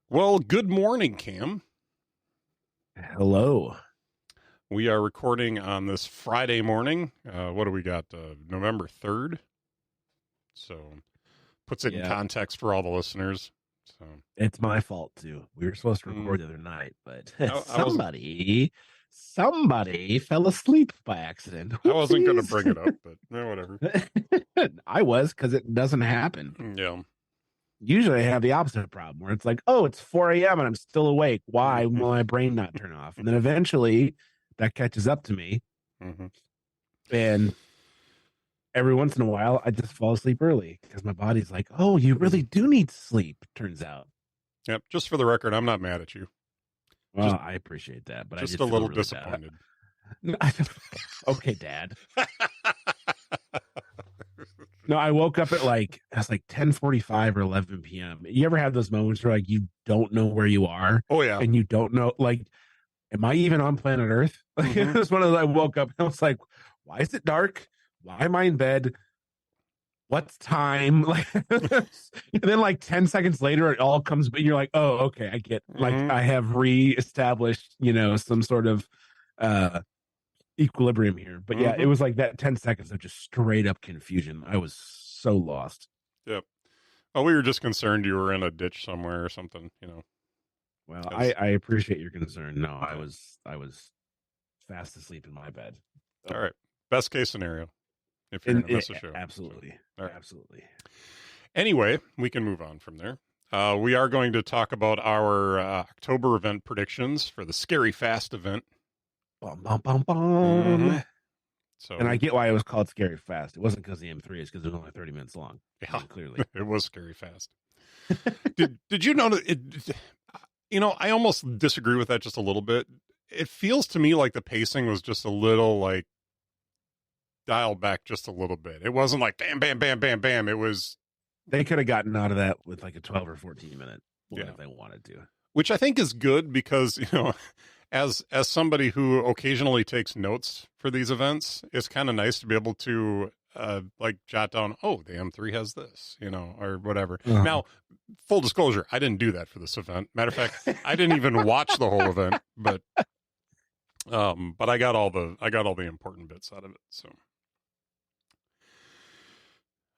Well, good morning, Cam. Hello. We are recording on this Friday morning. What do we got? November 3rd. So puts it in Yeah, context for all the listeners. So it's my fault too. We were supposed to mm, record the other night, but I wasn't somebody fell asleep by accident. I wasn't going to bring it Whoopsies. up, but whatever. I was because it doesn't happen. Yeah. Usually I have the opposite problem where it's like, oh, it's 4 a.m. and I'm still awake. Why Mm-hmm. will my brain not turn off? And then eventually that catches up to me. Mm-hmm. And every once in a while, I just fall asleep early because my body's like, oh, you really do need sleep, turns out. Yep. Just for the record, I'm not mad at you. Well, Just I appreciate that, but I just just a feel little really bad. disappointed. Okay, Dad. No, I woke up at it's like 10:45 or 11 p.m. You ever have those moments where like you don't know where you are Oh yeah. and you don't know am I even on planet Earth? Like Mm-hmm. it was one of those I woke up and I was like, why is it dark? Why am I in bed? What's time? Like and then like 10 seconds later it all comes but you're like, oh, okay, I get like Mm-hmm. I have reestablished, some sort of uh equilibrium here. But yeah, Mm-hmm. it was like that 10 seconds of just straight up confusion. I was so lost. Yep. Oh, we were just concerned you were in a ditch somewhere or something, Well, I, 'cause- I appreciate your concern. No, I yeah. was fast asleep in my bed. So, All right. Best case scenario if you're going to miss a show. absolutely. So, all right. Absolutely. Anyway, we can move on from there. We are going to talk about our October event predictions for the Scary Fast event. Bum, bum, bum, Mm-hmm. bum. So, And I get why it was called Scary Fast. It wasn't because the M3 is because it was only 30 minutes long. I yeah, mean, clearly. it was Scary Fast. did you know that it? I almost disagree with that just a little bit. It feels to me like the pacing was just a little like dialed back just a little bit. It wasn't like bam, bam, bam, bam, bam. It was They could have gotten out of that with like a 12 or 14-minute one yeah, if they wanted to. which I think is good because as somebody who occasionally takes notes for these events, it's kind of nice to be able to like jot down, oh, the M3 has this, or whatever. Uh-huh. Now, full disclosure, I didn't do that for this event. Matter of fact, I didn't even watch the whole event, but I got all the important bits out of it. So,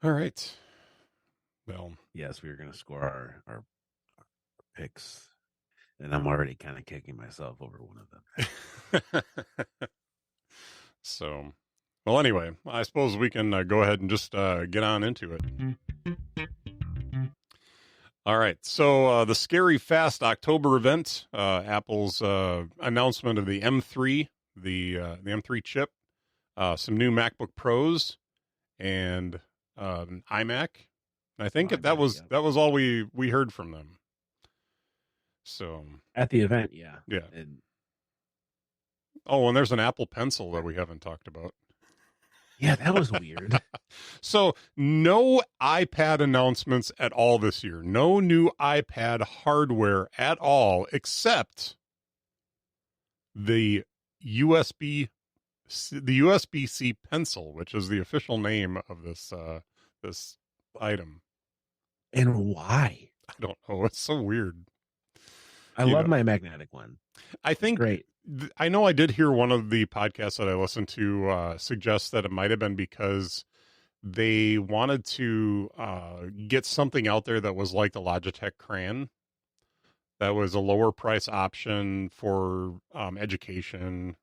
all right. Well, Yes, we were going to score our picks, and I'm already kind of kicking myself over one of them. so, well, anyway, I suppose we can go ahead and just get on into it. All right. So the Scary Fast October event, Apple's announcement of the M3, the M3 chip, some new MacBook Pros, and an iMac. I think that was all we heard from them. So At the event, yeah. yeah. And Oh, and there's an Apple Pencil that we haven't talked about. yeah, that was weird. So no iPad announcements at all this year. No new iPad hardware at all, except the USB the USB-C pencil, which is the official name of this item. And why? I don't know. It's so weird. I love my magnetic one. I think great. I know I did hear one of the podcasts that I listened to suggest that it might have been because they wanted to get something out there that was like the Logitech Cran. That was a lower price option for education,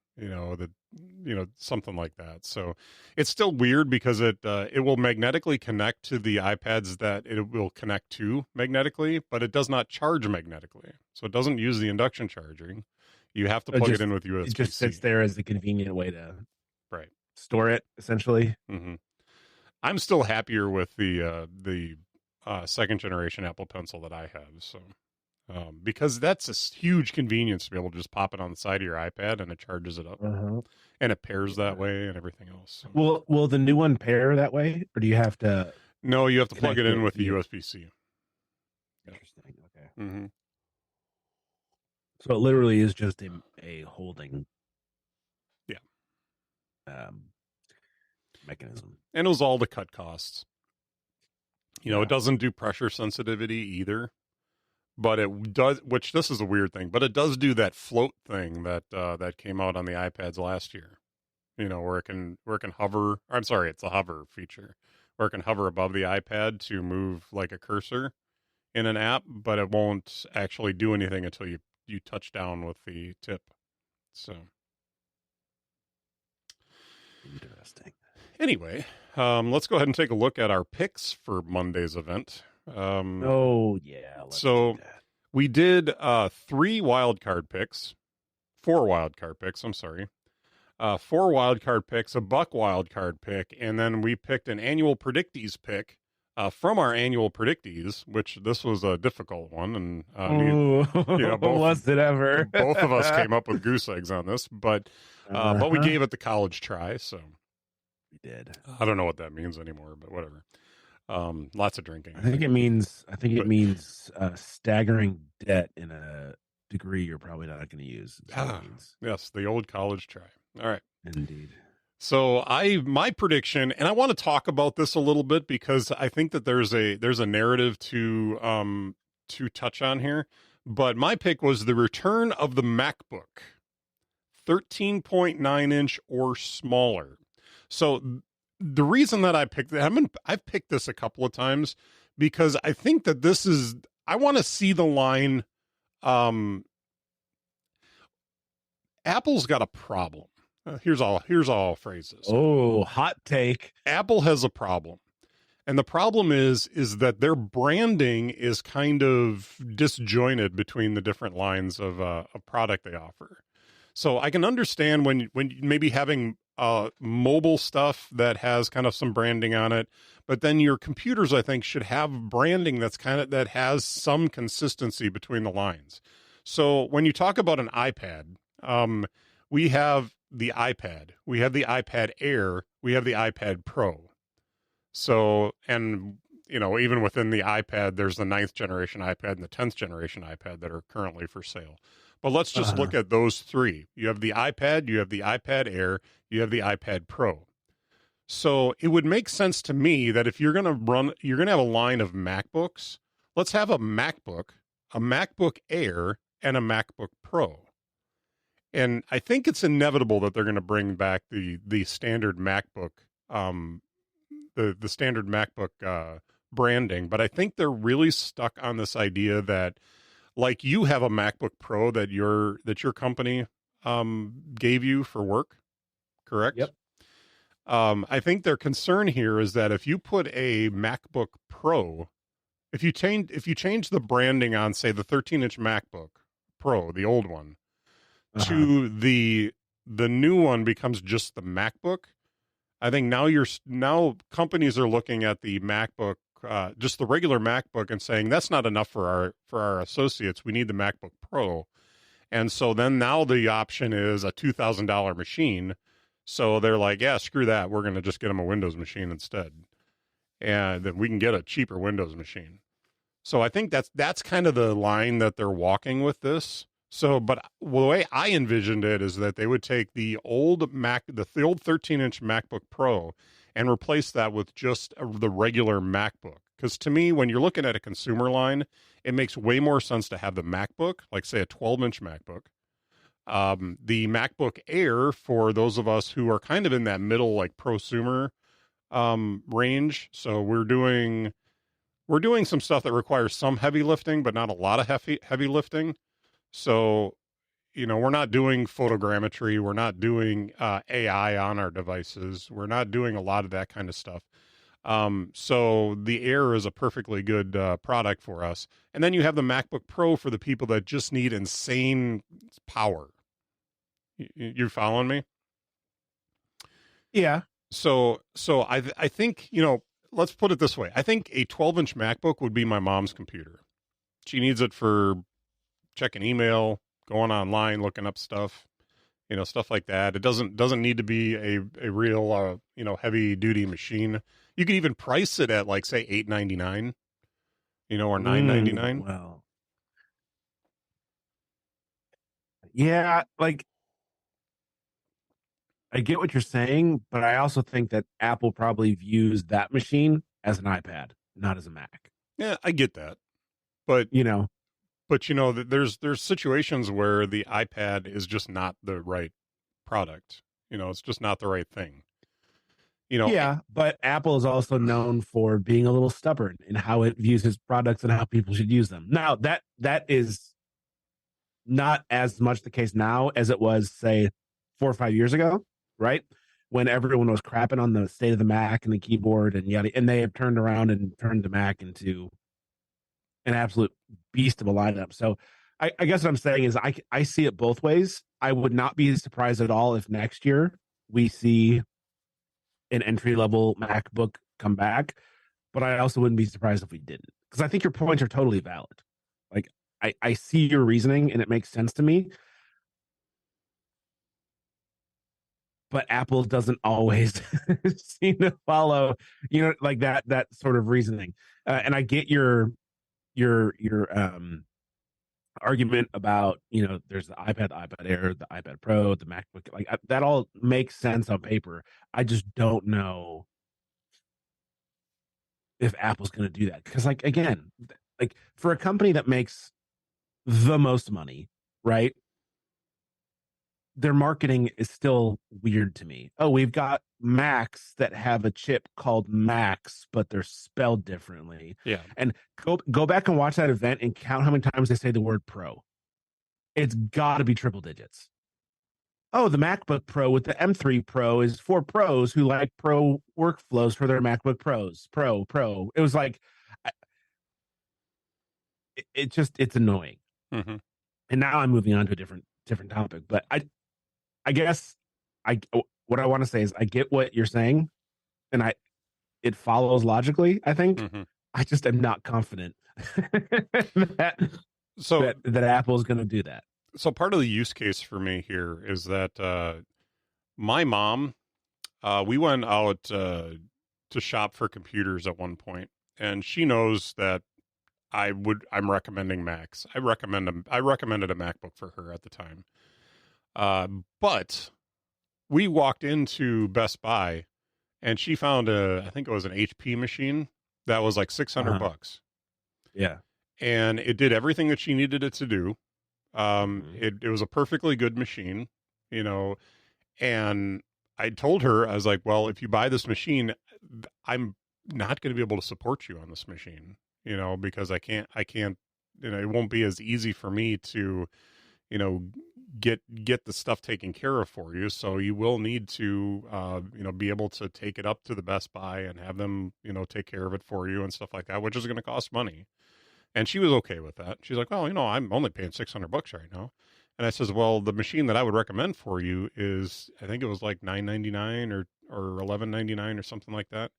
something like that. So it's still weird because it will magnetically connect to the iPads that it will connect to magnetically, but it does not charge magnetically. So it doesn't use the induction charging. You have to plug it in with USB-C. It just sits there as a convenient way to right store it, essentially. Mm-hmm. I'm still happier with the second generation Apple Pencil that I have. So. Because that's a huge convenience to be able to just pop it on the side of your iPad and it charges it up, and it pairs that way and everything else. So. Will the new one pair that way, or do you have to? No, you have to plug it in with the USB-C. Interesting. Okay. Mm-hmm. So it literally is just a holding, mechanism, and it was all to cut costs. It doesn't do pressure sensitivity either. but it does, which this is a weird thing, but it does do that float thing that that came out on the iPads last year. Where it can hover. I'm sorry, it's a hover feature where it can hover above the iPad to move like a cursor in an app, but it won't actually do anything until you touch down with the tip. So interesting. Anyway, let's go ahead and take a look at our picks for Monday's event. Oh yeah. So we did 3 wildcard picks, 4 wildcard picks. I'm sorry. 4 wildcard picks, a Buck wildcard pick, and then we picked an annual predictees pick from our annual predictees, which this was a difficult one, and was it ever? Both of us came up with goose eggs on this, but we gave it the college try, so we did. I don't know what that means anymore, but whatever. Lots of drinking. I think it means staggering debt in a degree you're probably not going to use. Yes, the old college try. All right. Indeed. So my prediction, and I want to talk about this a little bit because I think that there's a narrative to touch on here. But my pick was the return of the MacBook, 13.9 inch or smaller. So the reason that I picked that, I've picked this a couple of times because I think that I want to see the line. Apple's got a problem. Here's all I'll phrase this. Oh, hot take. Apple has a problem. And the problem is that their branding is kind of disjointed between the different lines of a product they offer. So I can understand when maybe having mobile stuff that has kind of some branding on it, but then your computers, I think, should have branding that has some consistency between the lines. So when you talk about an iPad, we have the iPad, we have the iPad Air, we have the iPad Pro. So, and even within the iPad, there's the 9th generation iPad and the 10th generation iPad that are currently for sale. But let's just look at those 3. You have the iPad, you have the iPad Air, you have the iPad Pro. So it would make sense to me that if you're going to have a line of MacBooks, let's have a MacBook Air, and a MacBook Pro. And I think it's inevitable that they're going to bring back the standard MacBook, the standard MacBook branding. But I think they're really stuck on this idea that, like, you have a MacBook Pro that your company gave you for work, correct? Yep. I think their concern here is that if you put a MacBook Pro, if you change the branding on, say, the 13-inch MacBook Pro, the old one, to the new one becomes just the MacBook. I think now companies are looking at the MacBook, just the regular MacBook, and saying that's not enough for our associates. We need the MacBook Pro, and so then now the option is a $2,000 machine. So they're like, yeah, screw that. We're going to just get them a Windows machine instead, and then we can get a cheaper Windows machine. So I think that's kind of the line that they're walking with this. So, but the way I envisioned it is that they would take the old old 13-inch MacBook Pro and replace that with just the regular MacBook. Because to me, when you're looking at a consumer line, it makes way more sense to have the MacBook, like say a 12-inch MacBook, the MacBook Air for those of us who are kind of in that middle, like prosumer range. So we're doing some stuff that requires some heavy lifting, but not a lot of heavy lifting. So, we're not doing photogrammetry. We're not doing AI on our devices. We're not doing a lot of that kind of stuff. So the Air is a perfectly good product for us. And then you have the MacBook Pro for the people that just need insane power. You following me? Yeah. So I think, let's put it this way. I think a 12-inch MacBook would be my mom's computer. She needs it for checking email, going online, looking up stuff, stuff like that. It doesn't need to be a real, heavy duty machine. You could even price it at like, say, $899, or $999. Well, yeah, like I get what you're saying, but I also think that Apple probably views that machine as an iPad, not as a Mac. Yeah, I get that. But, But there's situations where the iPad is just not the right product. It's just not the right thing. Yeah, but Apple is also known for being a little stubborn in how it views its products and how people should use them. Now, that is not as much the case now as it was, say, 4 or 5 years ago, right? When everyone was crapping on the state of the Mac and the keyboard and yada, and they have turned around and turned the Mac into an absolute beast of a lineup. So I guess what I'm saying is I see it both ways. I would not be surprised at all if next year we see an entry level MacBook come back, but I also wouldn't be surprised if we didn't, because I think your points are totally valid. Like I see your reasoning and it makes sense to me, but Apple doesn't always seem to follow, like that sort of reasoning. And I get your argument about, there's the iPad Air, the iPad Pro, the MacBook, like that all makes sense on paper. I just don't know if Apple's going to do that, because, like, again, like, for a company that makes the most money, right, their marketing is still weird to me. Oh, we've got Macs that have a chip called Max, but they're spelled differently. Yeah. And go back and watch that event and count how many times they say the word Pro. It's got to be triple digits. Oh, the MacBook Pro with the M3 Pro is for pros who like pro workflows for their MacBook Pros. Pro. It was like, it's annoying. Mm-hmm. And now I'm moving on to a different topic, but I guess what I want to say is I get what you're saying, and it follows logically, I think. Mm-hmm. I just am not confident that Apple is going to do that. So part of the use case for me here is that my mom, we went out to shop for computers at one point, and she knows that I'm recommending Macs. I recommended a MacBook for her at the time. But we walked into Best Buy and she found I think it was an HP machine that was like $600. Yeah. And it did everything that she needed it to do. It was a perfectly good machine, and I told her, I was like, well, if you buy this machine, I'm not going to be able to support you on this machine, because I can't, it won't be as easy for me to, get the stuff taken care of for you. So you will need to, be able to take it up to the Best Buy and have them, take care of it for you and stuff like that, which is going to cost money. And she was okay with that. She's like, well, I'm only paying $600 right now. And I says, well, the machine that I would recommend for you is, I think it was like $999 or $1199 or something like that.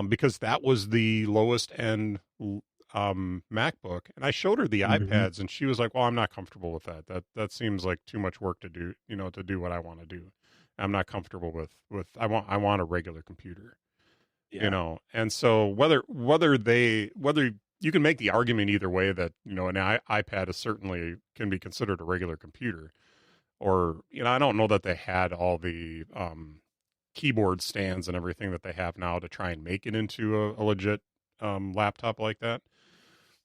Because that was the lowest end MacBook. And I showed her the iPads and she was like, well, I'm not comfortable with that. That seems like too much work to do, to do what I want to do. I'm not comfortable with I want a regular computer. Yeah. And so whether you can make the argument either way that, an iPad is certainly can be considered a regular computer, or, I don't know that they had all the keyboard stands and everything that they have now to try and make it into a legit laptop like that.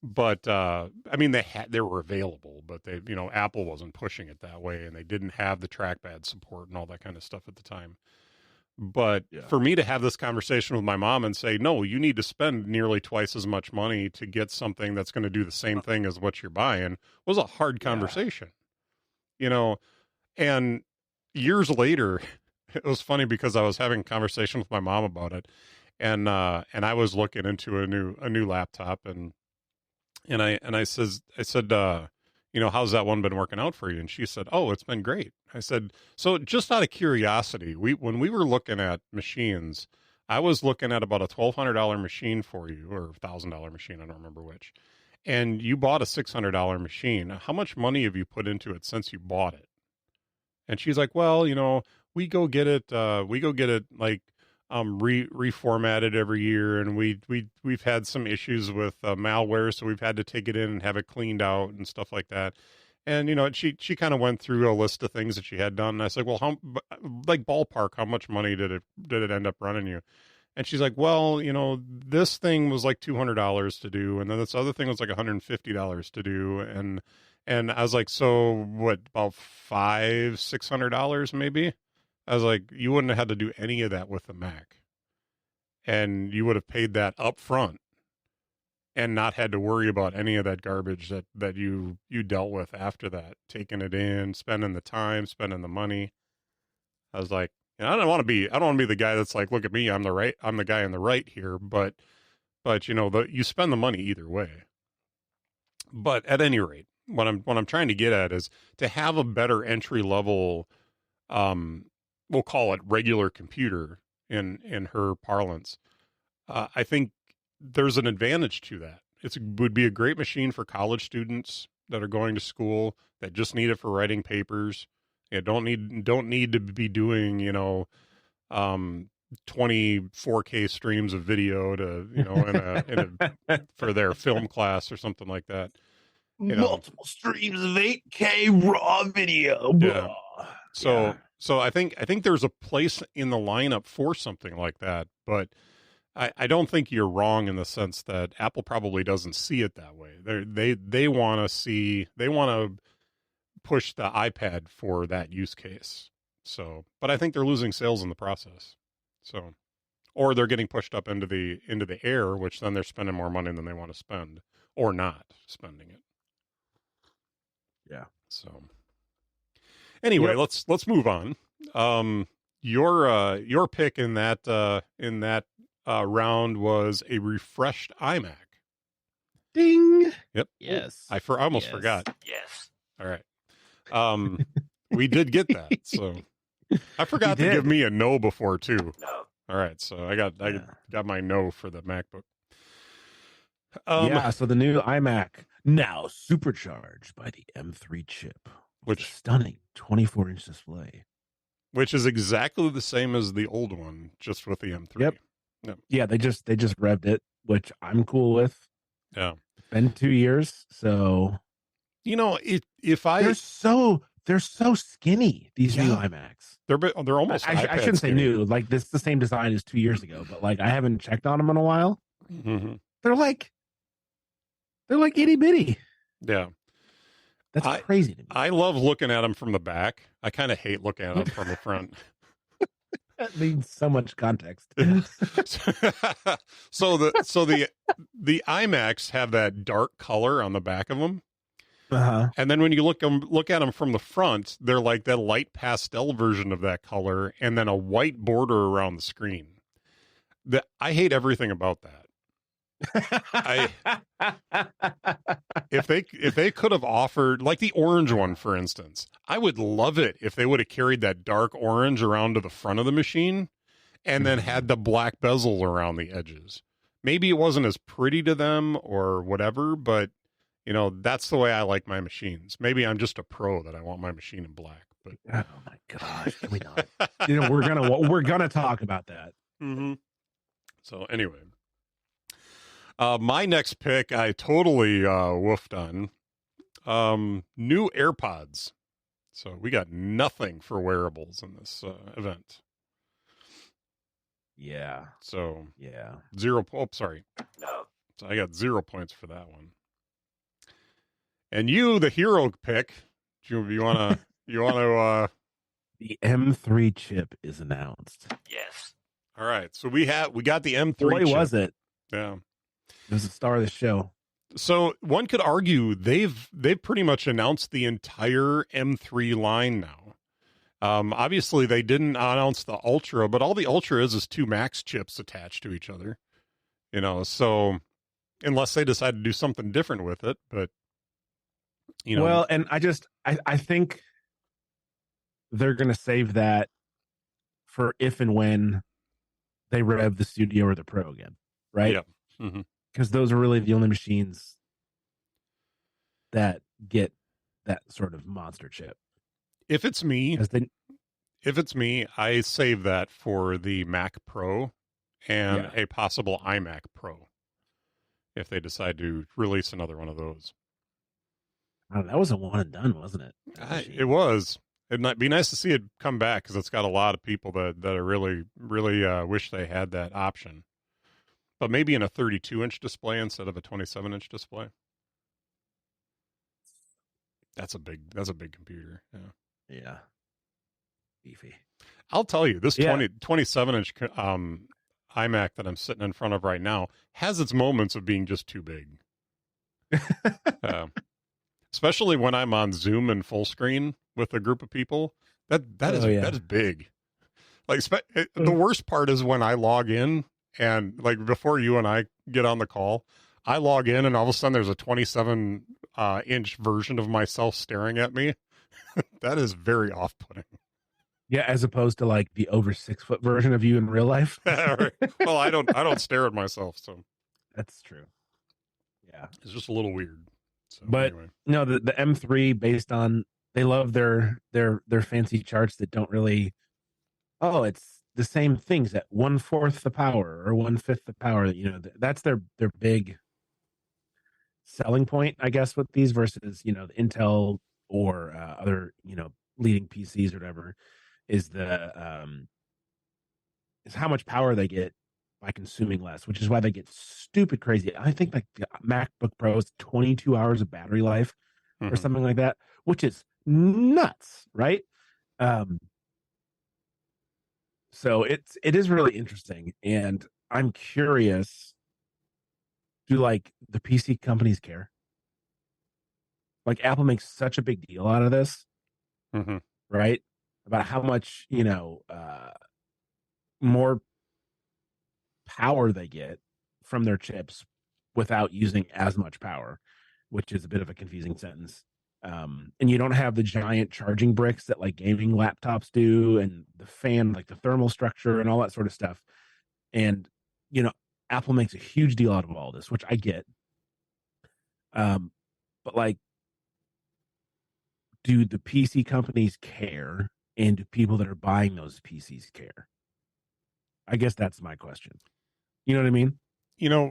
But I mean, they were available, but they, Apple wasn't pushing it that way, and they didn't have the trackpad support and all that kind of stuff at the time. But for me to have this conversation with my mom and say, no, you need to spend nearly twice as much money to get something that's going to do the same thing as what you're buying was a hard conversation, and years later, it was funny because I was having a conversation with my mom about it, and I was looking into a new laptop, and I said, how's that one been working out for you? And she said, oh, it's been great. I said, so just out of curiosity, when we were looking at machines, I was looking at about a $1,200 machine for you, or $1,000 machine, I don't remember which. And you bought a $600 machine. How much money have you put into it since you bought it? And she's like, well, we go get it like reformatted every year, and we've had some issues with malware, so we've had to take it in and have it cleaned out and stuff like that. And she kind of went through a list of things that she had done. And I said, well, how, like, ballpark, how much money did it end up running you? And she's like, well, this thing was like $200 to do, and then this other thing was like $150 to do, and I was like, so what, about $600 maybe? I was like, you wouldn't have had to do any of that with the Mac, and you would have paid that up front and not had to worry about any of that garbage that you dealt with after that, taking it in, spending the time, spending the money. I was like, I don't want to be the guy that's like, look at me, I'm the guy on the right here, but you spend the money either way. But at any rate, what I'm trying to get at is to have a better entry level, we'll call it regular computer in her parlance. I think there's an advantage to that. It would be a great machine for college students that are going to school that just need it for writing papers. Don't need to be doing 24K streams of video to for their film class or something like that. Multiple streams of 8K raw video. Yeah. So I think there's a place in the lineup for something like that, but I don't think you're wrong in the sense that Apple probably doesn't see it that way. They want to push the iPad for that use case. So, but I think they're losing sales in the process. So, or they're getting pushed up into the Air, which then they're spending more money than they want to spend, or not spending it. Yeah. So, anyway, let's move on. Your pick in that round was a refreshed iMac. Ding. Yep. Yes. I almost forgot. Yes. All right. We did get that. So I forgot to give me a no before too. No. All right. So I got my no for the MacBook. So the new iMac, now supercharged by the M3 chip, which stunning 24-inch display, which is exactly the same as the old one, just with the M3. Yep. Yeah, they just revved it, which I'm cool with. Yeah. It's been 2 years, so they're so skinny, these new iMacs. They're almost I shouldn't say new, like this is the same design as 2 years ago, but like I haven't checked on them in a while. Mm-hmm. They're like itty bitty. Yeah. That's crazy to me. I love looking at them from the back. I kind of hate looking at them from the front. That needs so much context. So the iMacs have that dark color on the back of them. Uh-huh. And then when you look at them from the front, they're like that light pastel version of that color, and then a white border around the screen. I hate everything about that. If they could have offered, like the orange one, for instance, I would love it if they would have carried that dark orange around to the front of the machine and then had the black bezel around the edges. Maybe it wasn't as pretty to them or whatever, but that's the way I like my machines. Maybe I'm just a pro that I want my machine in black. But oh my gosh, can we not? We're gonna talk about that. Mm-hmm. So anyway. My next pick, I totally woofed on. New AirPods. So we got nothing for wearables in this event. Yeah. So yeah, 0. Oh, sorry. No. So I got 0 points for that one. And you, the hero pick. You want to? The M3 chip is announced. Yes. All right. So we got the M3. Boy, chip. Was it? Yeah. It was the star of the show. So one could argue they've pretty much announced the entire M3 line now. Obviously they didn't announce the Ultra, but all the Ultra is 2 Max chips attached to each other. So unless they decide to do something different with it, but Well, and I think they're going to save that for if and when they rev the Studio or the Pro again, right? Yeah. Mm-hmm. Because those are really the only machines that get that sort of monster chip. If it's me, I save that for the Mac Pro and a possible iMac Pro if they decide to release another one of those. Oh, that was a one and done, wasn't it? It was. It'd be nice to see it come back because it's got a lot of people that are really wish they had that option. But maybe in a 32-inch display instead of a 27-inch display. That's a big computer. Yeah. Yeah. Beefy. I'll tell you, this 27-inch iMac that I'm sitting in front of right now has its moments of being just too big. Especially when I'm on Zoom and full screen with a group of people. That is big. Like the worst part is when I log in and like before you and I get on the call, I log in and all of a sudden there's a 27-inch version of myself staring at me. That is very off-putting. Yeah, as opposed to like the over 6 foot version of you in real life. Well, I don't stare at myself, so that's true. Yeah, it's just a little weird. So, but anyway. No, the M3 based on they love their fancy charts that don't really. Oh, it's the same things at 1/4 the power or 1/5 the power. You know, that's their big selling point, I guess, with these versus the Intel or other leading PCs or whatever. Is how much power they get by consuming less, which is why they get stupid crazy. I think like the MacBook Pro is 22 hours of battery life or something like that, which is nuts, right? So it is really interesting, and I'm curious. Do like the PC companies care? Like Apple makes such a big deal out of this, right? About how much more power they get from their chips without using as much power, which is a bit of a confusing sentence. And you don't have the giant charging bricks that like gaming laptops do, and the fan, like the thermal structure and all that sort of stuff. And Apple makes a huge deal out of all this, which I get. But like, do the PC companies care, and do people that are buying those PCs care? I guess that's my question. You know what I mean?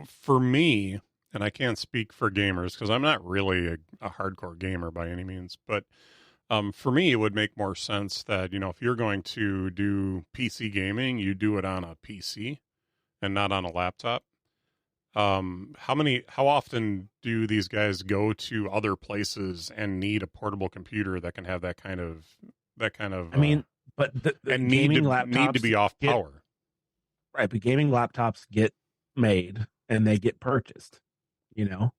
For me, and I can't speak for gamers because I'm not really a hardcore gamer by any means, but for me, it would make more sense that, if you're going to do PC gaming, you do it on a PC and not on a laptop. How often do these guys go to other places and need a portable computer that can have that kind of I mean, but the and gaming need to be off power. Right, but gaming laptops get made and they get purchased, and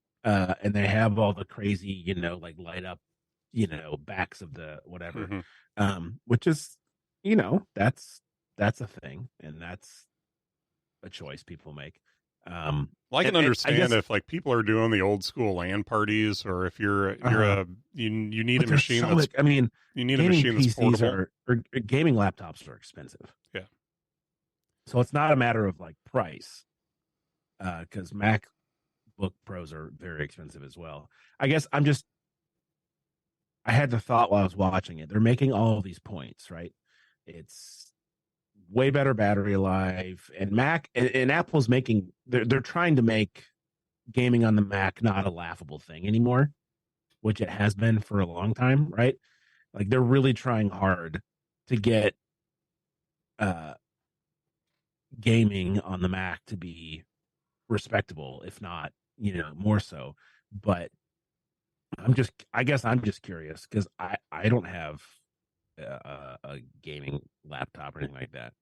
they have all the crazy, like light up, backs of the whatever, which is, that's a thing, and that's a choice people make. Well, I can understand if like people are doing the old school LAN parties, or if you need a machine that's. I mean, you need a machine that's portable. Or gaming laptops are expensive. Yeah. So it's not a matter of like price, because MacBook Pros are very expensive as well. I guess I had the thought while I was watching it. They're making all of these points, right? It's way better battery life, and Mac and Apple's making. They're trying to make gaming on the Mac not a laughable thing anymore, which it has been for a long time, right? Like they're really trying hard to get gaming on the Mac to be respectable, if not, more so. But I guess I'm just curious because I don't have a gaming laptop or anything like that.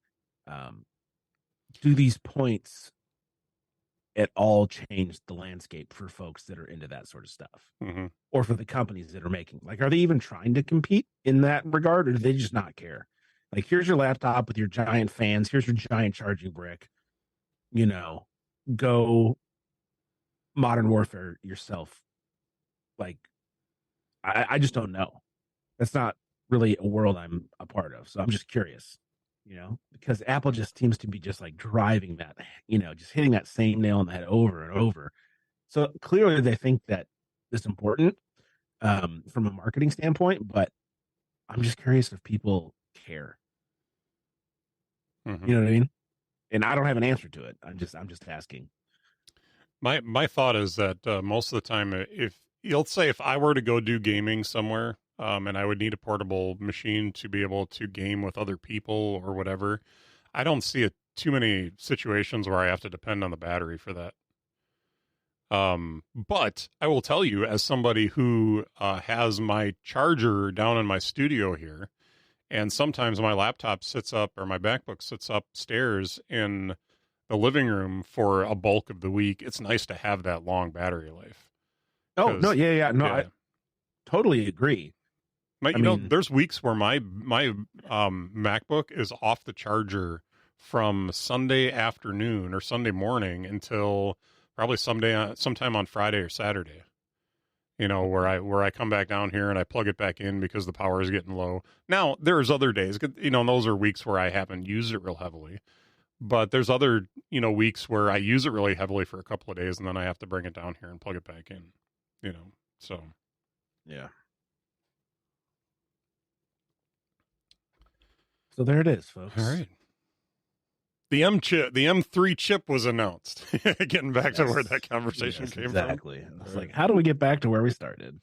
Do these points at all change the landscape for folks that are into that sort of stuff, or for the companies that are making? Like, are they even trying to compete in that regard, or do they just not care? Like, here's your laptop with your giant fans. Here's your giant charging brick. Go Modern Warfare yourself. Like, I just don't know. That's not really a world I'm a part of. So I'm just curious, because Apple just seems to be just like driving that, just hitting that same nail on the head over and over. So clearly they think that it's important from a marketing standpoint, but I'm just curious if people care. You know what I mean? And I don't have an answer to it. I'm just asking. My thought is that most of the time, if let's say if I were to go do gaming somewhere, and I would need a portable machine to be able to game with other people or whatever, I don't see too many situations where I have to depend on the battery for that. But I will tell you, as somebody who has my charger down in my studio here, and sometimes my laptop sits up or my MacBook sits upstairs in the living room for a bulk of the week, it's nice to have that long battery life. Oh, no, yeah. No, I totally agree. There's weeks where my MacBook is off the charger from Sunday afternoon or Sunday morning until probably sometime on Friday or Saturday. Where I come back down here and I plug it back in because the power is getting low. Now, there's other days, those are weeks where I haven't used it real heavily. But there's other, weeks where I use it really heavily for a couple of days and then I have to bring it down here and plug it back in, so. Yeah. So there it is, folks. All right. The M3 chip was announced. Getting back to where that conversation came from. Exactly. It's like, how do we get back to where we started?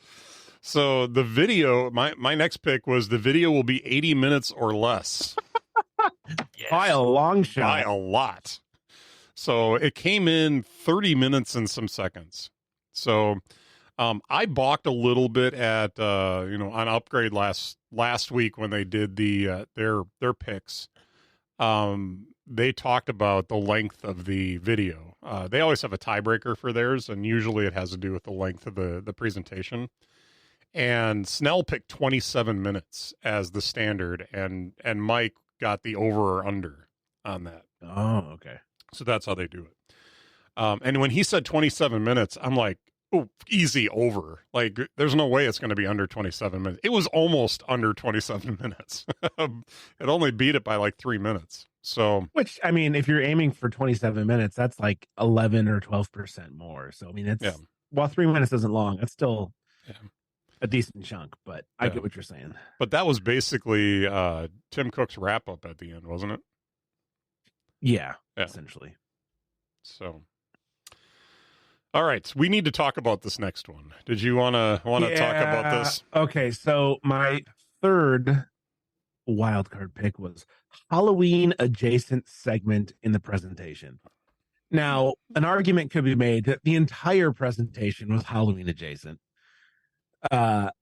So the video, my next pick was the video will be 80 minutes or less. Yes. By a long shot. By a lot. So it came in 30 minutes and some seconds. So I balked a little bit at on Upgrade last week when they did their picks. They talked about the length of the video. They always have a tiebreaker for theirs, and usually it has to do with the length of the presentation. And Snell picked 27 minutes as the standard, and Mike got the over or under on that. Oh, okay. So that's how they do it. And when he said 27 minutes, I'm like, oh, easy over. Like, there's no way it's going to be under 27 minutes. It was almost under 27 minutes. It only beat it by like 3 minutes. So, which, I mean, if you're aiming for 27 minutes, that's like 11 or 12% more. So, I mean, it's while 3 minutes isn't long, it's still a decent chunk, but I get what you're saying. But that was basically Tim Cook's wrap up at the end, wasn't it? Yeah, essentially. So, all right, we need to talk about this next one. Did you want to talk about this? Okay, so my third wildcard pick was Halloween adjacent segment in the presentation. Now, an argument could be made that the entire presentation was Halloween adjacent. There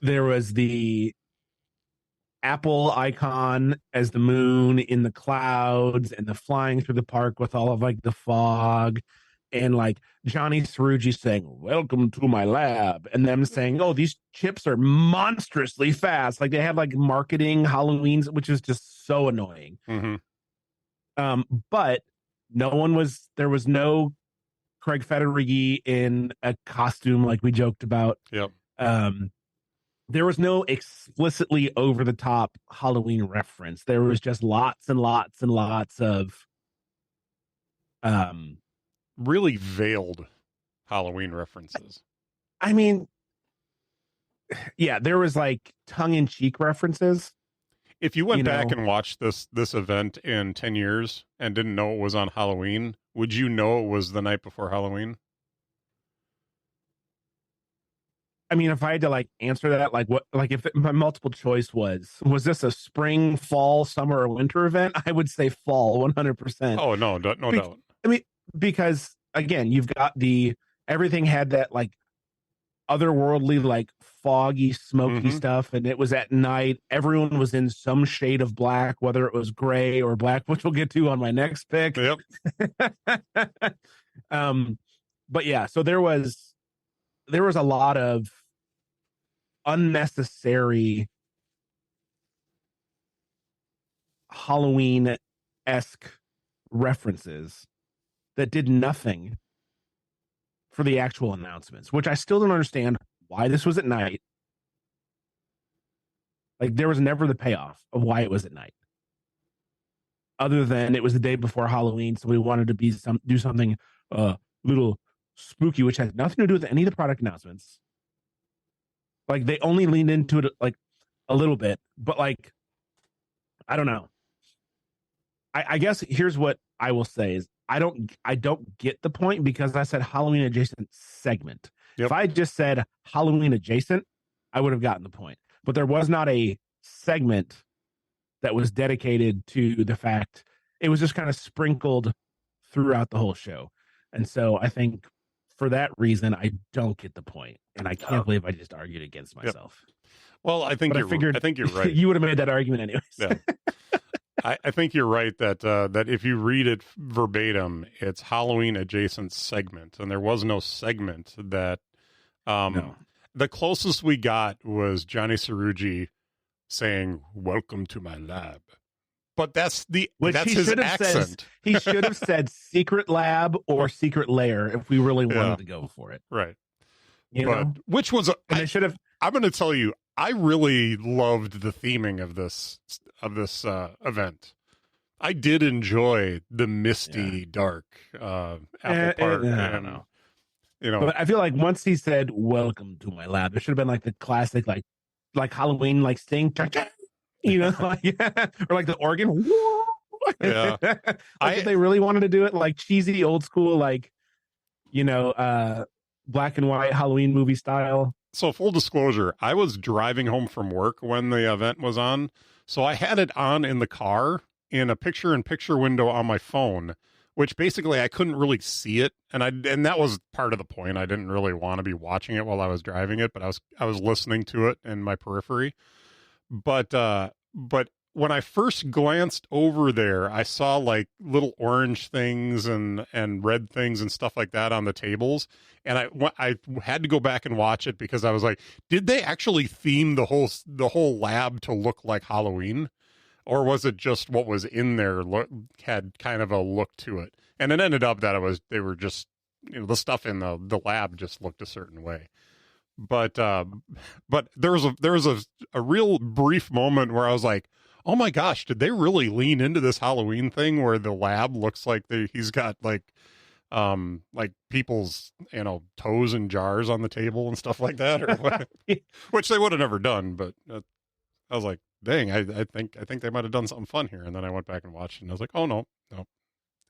was the Apple icon as the moon in the clouds and the flying through the park with all of like the fog and like Johnny Cerrugi saying, "Welcome to my lab," and them saying, "Oh, these chips are monstrously fast." Like they have like marketing Halloweens, which is just so annoying. Mm-hmm. But there was no Craig Federighi in a costume like we joked about. Yep. There was no explicitly over the top Halloween reference. There was just lots and lots and lots of really veiled Halloween references. I mean, yeah, there was like tongue-in-cheek references. If you went back and watched this event in 10 years and didn't know it was on Halloween, would you know it was the night before Halloween? I mean, if I had to like answer that, like what, like if my multiple choice was this a spring, fall, summer, or winter event? I would say fall, 100%. Oh no doubt. I mean, because again, you've got everything had that like otherworldly, like foggy, smoky stuff, and it was at night. Everyone was in some shade of black, whether it was gray or black, which we'll get to on my next pick. Yep. But yeah, so there was a lot of unnecessary Halloween-esque references that did nothing for the actual announcements, which I still don't understand why this was at night. Like there was never the payoff of why it was at night, other than it was the day before Halloween, so we wanted to do something little spooky, which has nothing to do with any of the product announcements. Like they only leaned into it like a little bit, but like I don't know. I guess here's what I will say is I don't get the point because I said Halloween adjacent segment. Yep. If I just said Halloween adjacent, I would have gotten the point. But there was not a segment that was dedicated to the fact. It was just kind of sprinkled throughout the whole show. And so I think for that reason, I don't get the point. And I can't believe I just argued against myself. Yep. Well, I think I think you're right. You would have made that argument anyways. Yeah. I think you're right that if you read it verbatim, it's Halloween adjacent segment, and there was no segment that. No. The closest we got was Johnny Cerrugi saying "Welcome to my lab," but that's his accent. He should have said "secret lab" or "secret lair" if we really wanted to go for it, right? You know, which was I should have. I'm going to tell you, I really loved the theming of this event. I did enjoy the misty, dark Apple Park. I don't know. You know, but I feel like once he said "Welcome to my lab," it should have been like the classic, like Halloween, like sting, you know, or like the organ. Yeah, if they really wanted to do it, like cheesy, old school, like black and white Halloween movie style. So full disclosure, I was driving home from work when the event was on, so I had it on in the car in a picture-in-picture window on my phone, which basically I couldn't really see it, and that was part of the point. I didn't really want to be watching it while I was driving it, but I was listening to it in my periphery. But when I first glanced over there, I saw like little orange things and red things and stuff like that on the tables, and I had to go back and watch it because I was like, did they actually theme the whole lab to look like Halloween? Or was it just what was in there had kind of a look to it? And it ended up that they were just, the stuff in the lab just looked a certain way. But there was a real brief moment where I was like, oh my gosh, did they really lean into this Halloween thing where the lab looks like he's got like people's, toes in jars on the table and stuff like that, or what, which they would have never done. But I was like, dang, I think they might have done something fun here. And then I went back and watched it, and I was like, oh no, it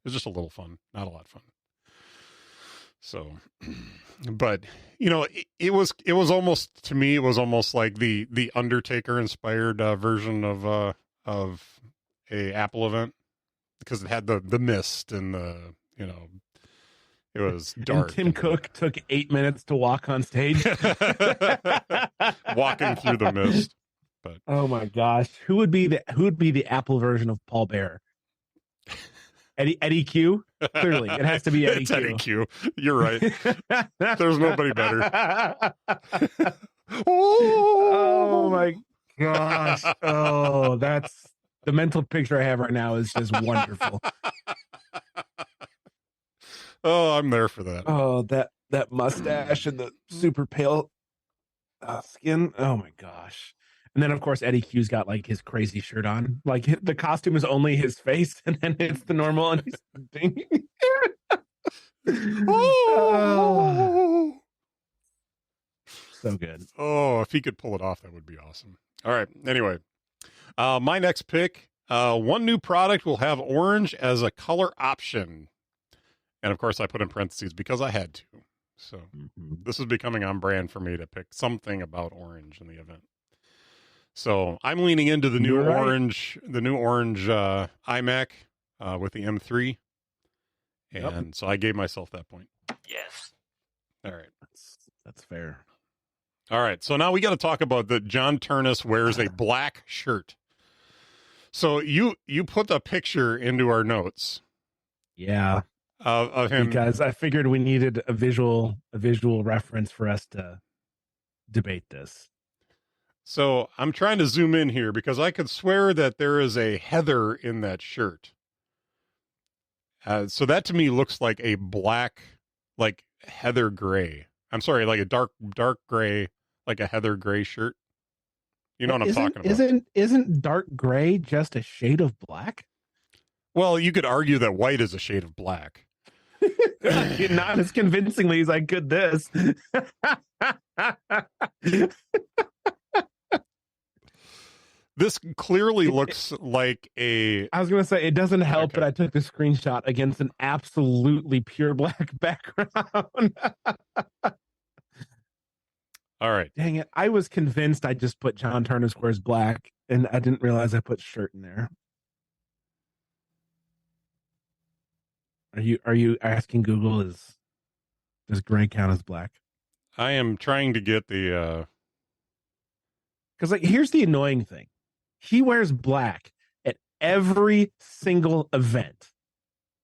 was just a little fun, not a lot of fun. So, but it was almost, to me, it was almost like the Undertaker inspired version of a Apple event, because it had the mist and it was dark. And Tim Cook took 8 minutes to walk on stage, walking through the mist. But oh my gosh, who would be the Apple version of Paul Bear? Eddie Q? Clearly, it has to be Eddie Q. Eddie Q. You're right. There's nobody better. Oh my gosh! Oh, that's the mental picture I have right now is just wonderful. Oh, I'm there for that. Oh, that mustache and the super pale skin. Oh my gosh. And then, of course, Eddie Q's got like his crazy shirt on. Like the costume is only his face, and then it's the normal, and he's dinging. So good. Oh, if he could pull it off, that would be awesome. All right. Anyway, my next pick, one new product will have orange as a color option. And of course, I put in parentheses because I had to. So this is becoming on brand for me to pick something about orange in the event. So I'm leaning into the new orange iMac with the M3. And so I gave myself that point. Yes. All right. That's fair. All right. So now we got to talk about that John Turnus wears a black shirt. So you put the picture into our notes. Yeah. Of him, because I figured we needed a visual reference for us to debate this. So I'm trying to zoom in here because I could swear that there is a heather in that shirt. So that to me looks like a black, like heather gray. I'm sorry, like a dark gray, like a heather gray shirt. You know what I'm talking about? Isn't dark gray just a shade of black? Well, you could argue that white is a shade of black. Not as convincingly as I could this. This clearly looks like a... I was going to say, it doesn't help that I took the screenshot against an absolutely pure black background. All All right. Dang it. I was convinced I just put John Turner Squares black, and I didn't realize I put shirt in there. Are you asking Google does gray count as black? I am trying to get the Because like here's the annoying thing. He wears black at every single event.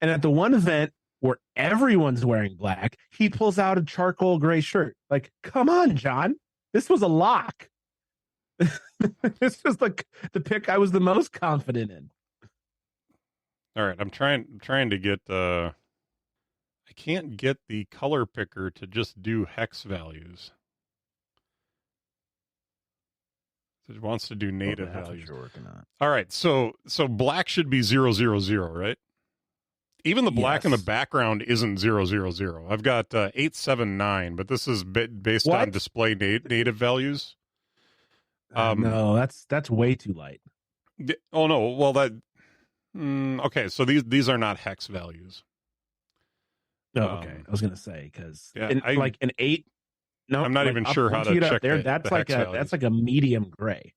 And at the one event where everyone's wearing black, he pulls out a charcoal gray shirt. Like, come on, John. This was a lock. This was like the pick I was the most confident in. all right, I'm trying to get I can't get the color picker to just do hex values. It wants to do native That's what values. you're working on. All right, so black should be 000, right? Even the black in the Yes. background isn't 000. I've got 879, but this is based on What? display native values. No, that's way too light. Oh no, well that okay. So these are not hex values. No, okay. I was gonna say because yeah, like an 8. No, I'm not even sure how to check there. the That's hex like values. that's like a medium gray.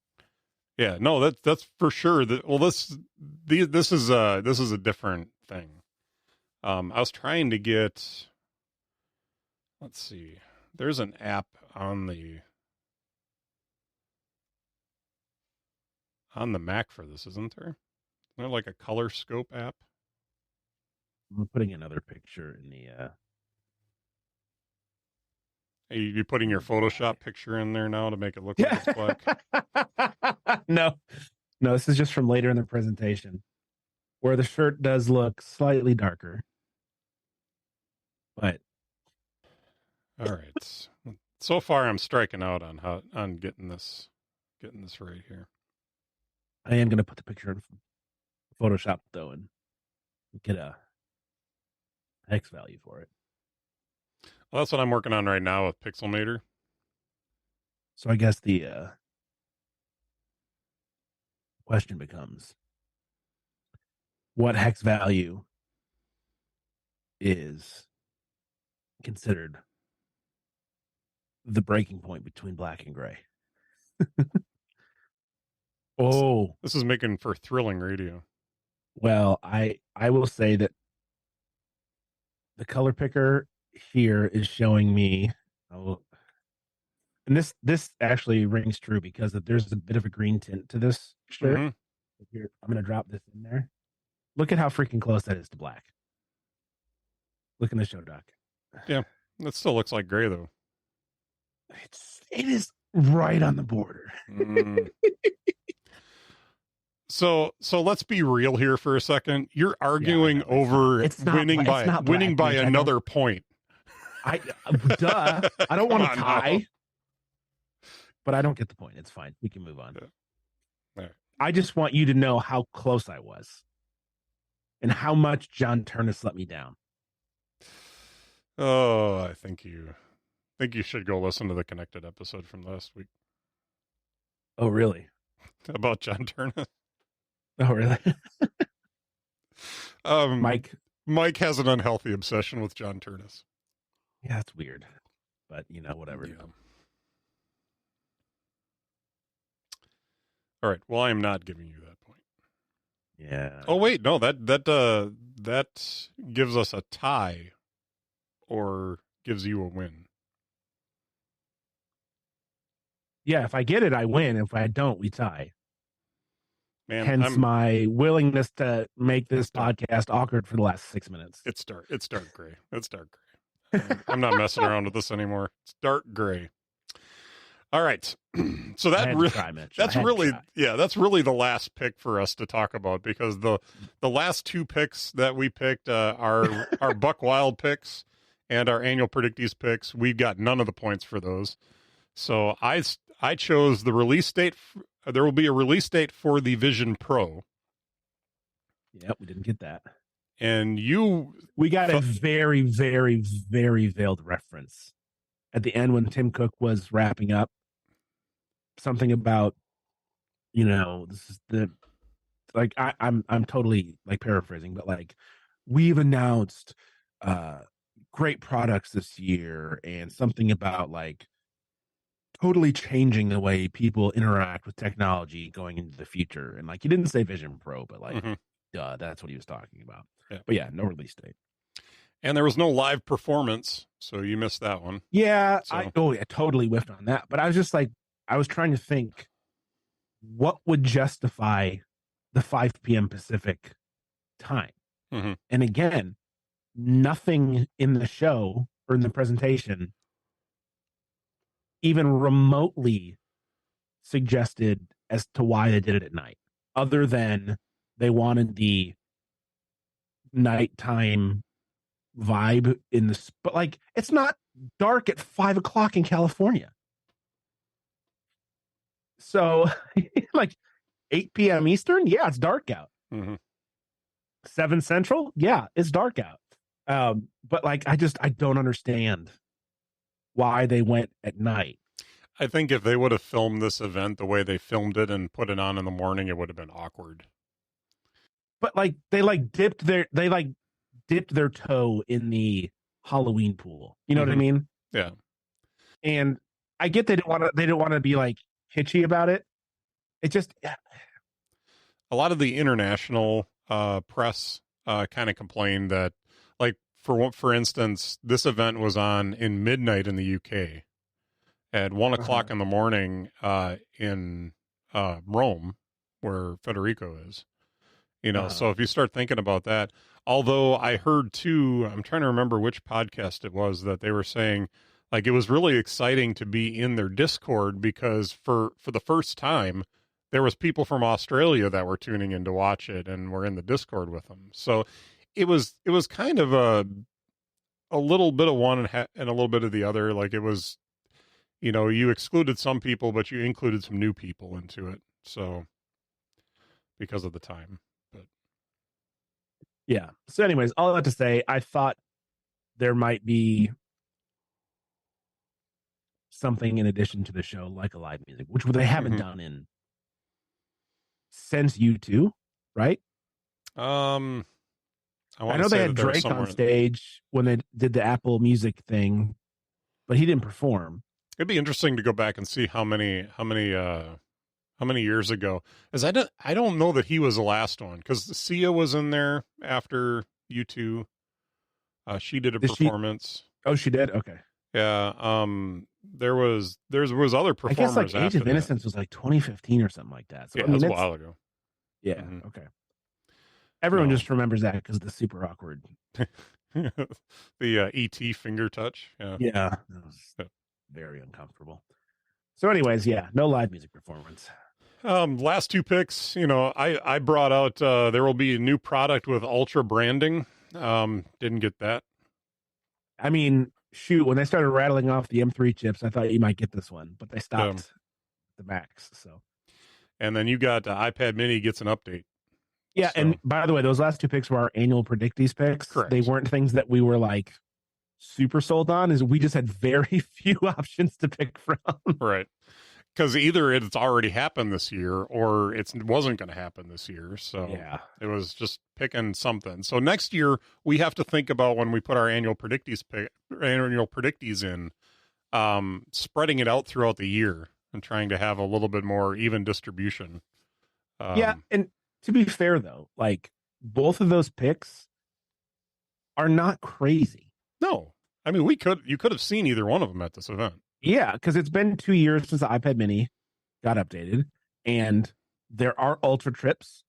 Yeah, no, that's for sure. This is a different thing. I was trying to get. Let's see. There's an app on the Mac for this, isn't there? Isn't there like a color scope app? I'm putting another picture in the. Are you putting your Photoshop picture in there now to make it look like it's black? No, this is just from later in the presentation, where the shirt does look slightly darker. But all right, so far I'm striking out on getting this right here. I am going to put the picture in Photoshop though and get a hex value for it. Well, that's what I'm working on right now with Pixelmator. So I guess the question becomes, what hex value is considered the breaking point between black and gray? Oh, This is making for thrilling radio. well, I will say that the color picker here is showing me, and this actually rings true because there's a bit of a green tint to this shirt. Mm-hmm. Here, I'm going to drop this in there. Look at how freaking close that is to black. Look in the show doc. Yeah, that still looks like gray though. It is right on the border. So let's be real here for a second. You're arguing over winning by another point. Duh. I don't want to tie, but I don't get the point. It's fine. We can move on. Yeah. All right. I just want you to know how close I was and how much John Turnus let me down. Oh, I think you should go listen to the connected episode from last week. Oh, really? About John Turnus. Oh, really? Mike has an unhealthy obsession with John Turnus. Yeah, that's weird. But, whatever. Yeah. All right. Well, I am not giving you that point. Yeah. Oh, wait. No, that gives us a tie or gives you a win. Yeah, if I get it, I win. If I don't, we tie. Man, hence my willingness to make this podcast awkward for the last 6 minutes. It's dark gray. It's dark gray. I'm not messing around with this anymore. It's dark gray. All right. So that's really the last pick for us to talk about, because the last two picks that we picked are our Buck Wild picks and our annual predictees picks. We've got none of the points for those. So I chose the release date. There will be a release date for the Vision Pro. Yep, we didn't get that. And we got a very, very, very veiled reference at the end when Tim Cook was wrapping up. Something about, this is I'm totally like paraphrasing, but like, we've announced great products this year, and something about like totally changing the way people interact with technology going into the future. And like, he didn't say Vision Pro, but like, duh, that's what he was talking about. Yeah. But yeah, no release date. And there was no live performance, so you missed that one. Yeah, So. I totally whiffed on that. But I was just like, I was trying to think what would justify the 5 p.m. Pacific time. And again, nothing in the show or in the presentation even remotely suggested as to why they did it at night, other than they wanted the nighttime vibe in the, but like, it's not dark at 5 o'clock in California. So like 8 p.m. Eastern, yeah, it's dark out. 7 Central, yeah, it's dark out. But like, I don't understand why they went at night. I think if they would have filmed this event the way they filmed it and put it on in the morning, it would have been awkward. But like, they dipped their toe in the Halloween pool. You know what I mean? Yeah. And I get they didn't want to be like hitchy about it. It just, a lot of the international press kind of complained that, like, for instance, this event was on in midnight in the UK at 1 o'clock in the morning in Rome, where Federico is. You know, so if you start thinking about that, although I heard too, I'm trying to remember which podcast it was that they were saying, like, it was really exciting to be in their Discord because for the first time, there was people from Australia that were tuning in to watch it and were in the Discord with them. So it was kind of a little bit of one and a little bit of the other. Like, it was, you know, you excluded some people, but you included some new people into it. So because of the time. Yeah. So anyways, all that to say, I thought there might be something in addition to the show, like a live music, which they haven't done in since U2, right? I know they had Drake on stage when they did the Apple Music thing, but he didn't perform. It'd be interesting to go back and see how many years ago, as I don't know that he was the last one, because Sia was in there after U2. She did a performance. She did. Okay. Yeah. There was other performers. I guess like Age of Innocence was like 2015 or something like that. So yeah, that's a while ago. Yeah. Okay. Everyone just remembers that because the super awkward. The ET finger touch. Yeah. Yeah. That was very uncomfortable. So anyways, yeah, no live music performance. Last 2 picks, you know, I brought out there will be a new product with Ultra branding. Didn't get that. I mean, shoot, when they started rattling off the M3 chips, I thought you might get this one, but they stopped the Max. So, and then you got iPad Mini gets an update. Yeah, so. And by the way, those last 2 picks were our annual Predictees picks. Correct. They weren't things that we were like super sold on. Is we just had very few options to pick from. Right. Because either it's already happened this year or it wasn't going to happen this year. So yeah, it was just picking something. So next year we have to think about when we put our annual predictees in, spreading it out throughout the year and trying to have a little bit more even distribution. Yeah, and to be fair though, like both of those picks are not crazy. No, I mean you could have seen either one of them at this event. Yeah, because it's been 2 years since the iPad Mini got updated, and there are Ultra trips,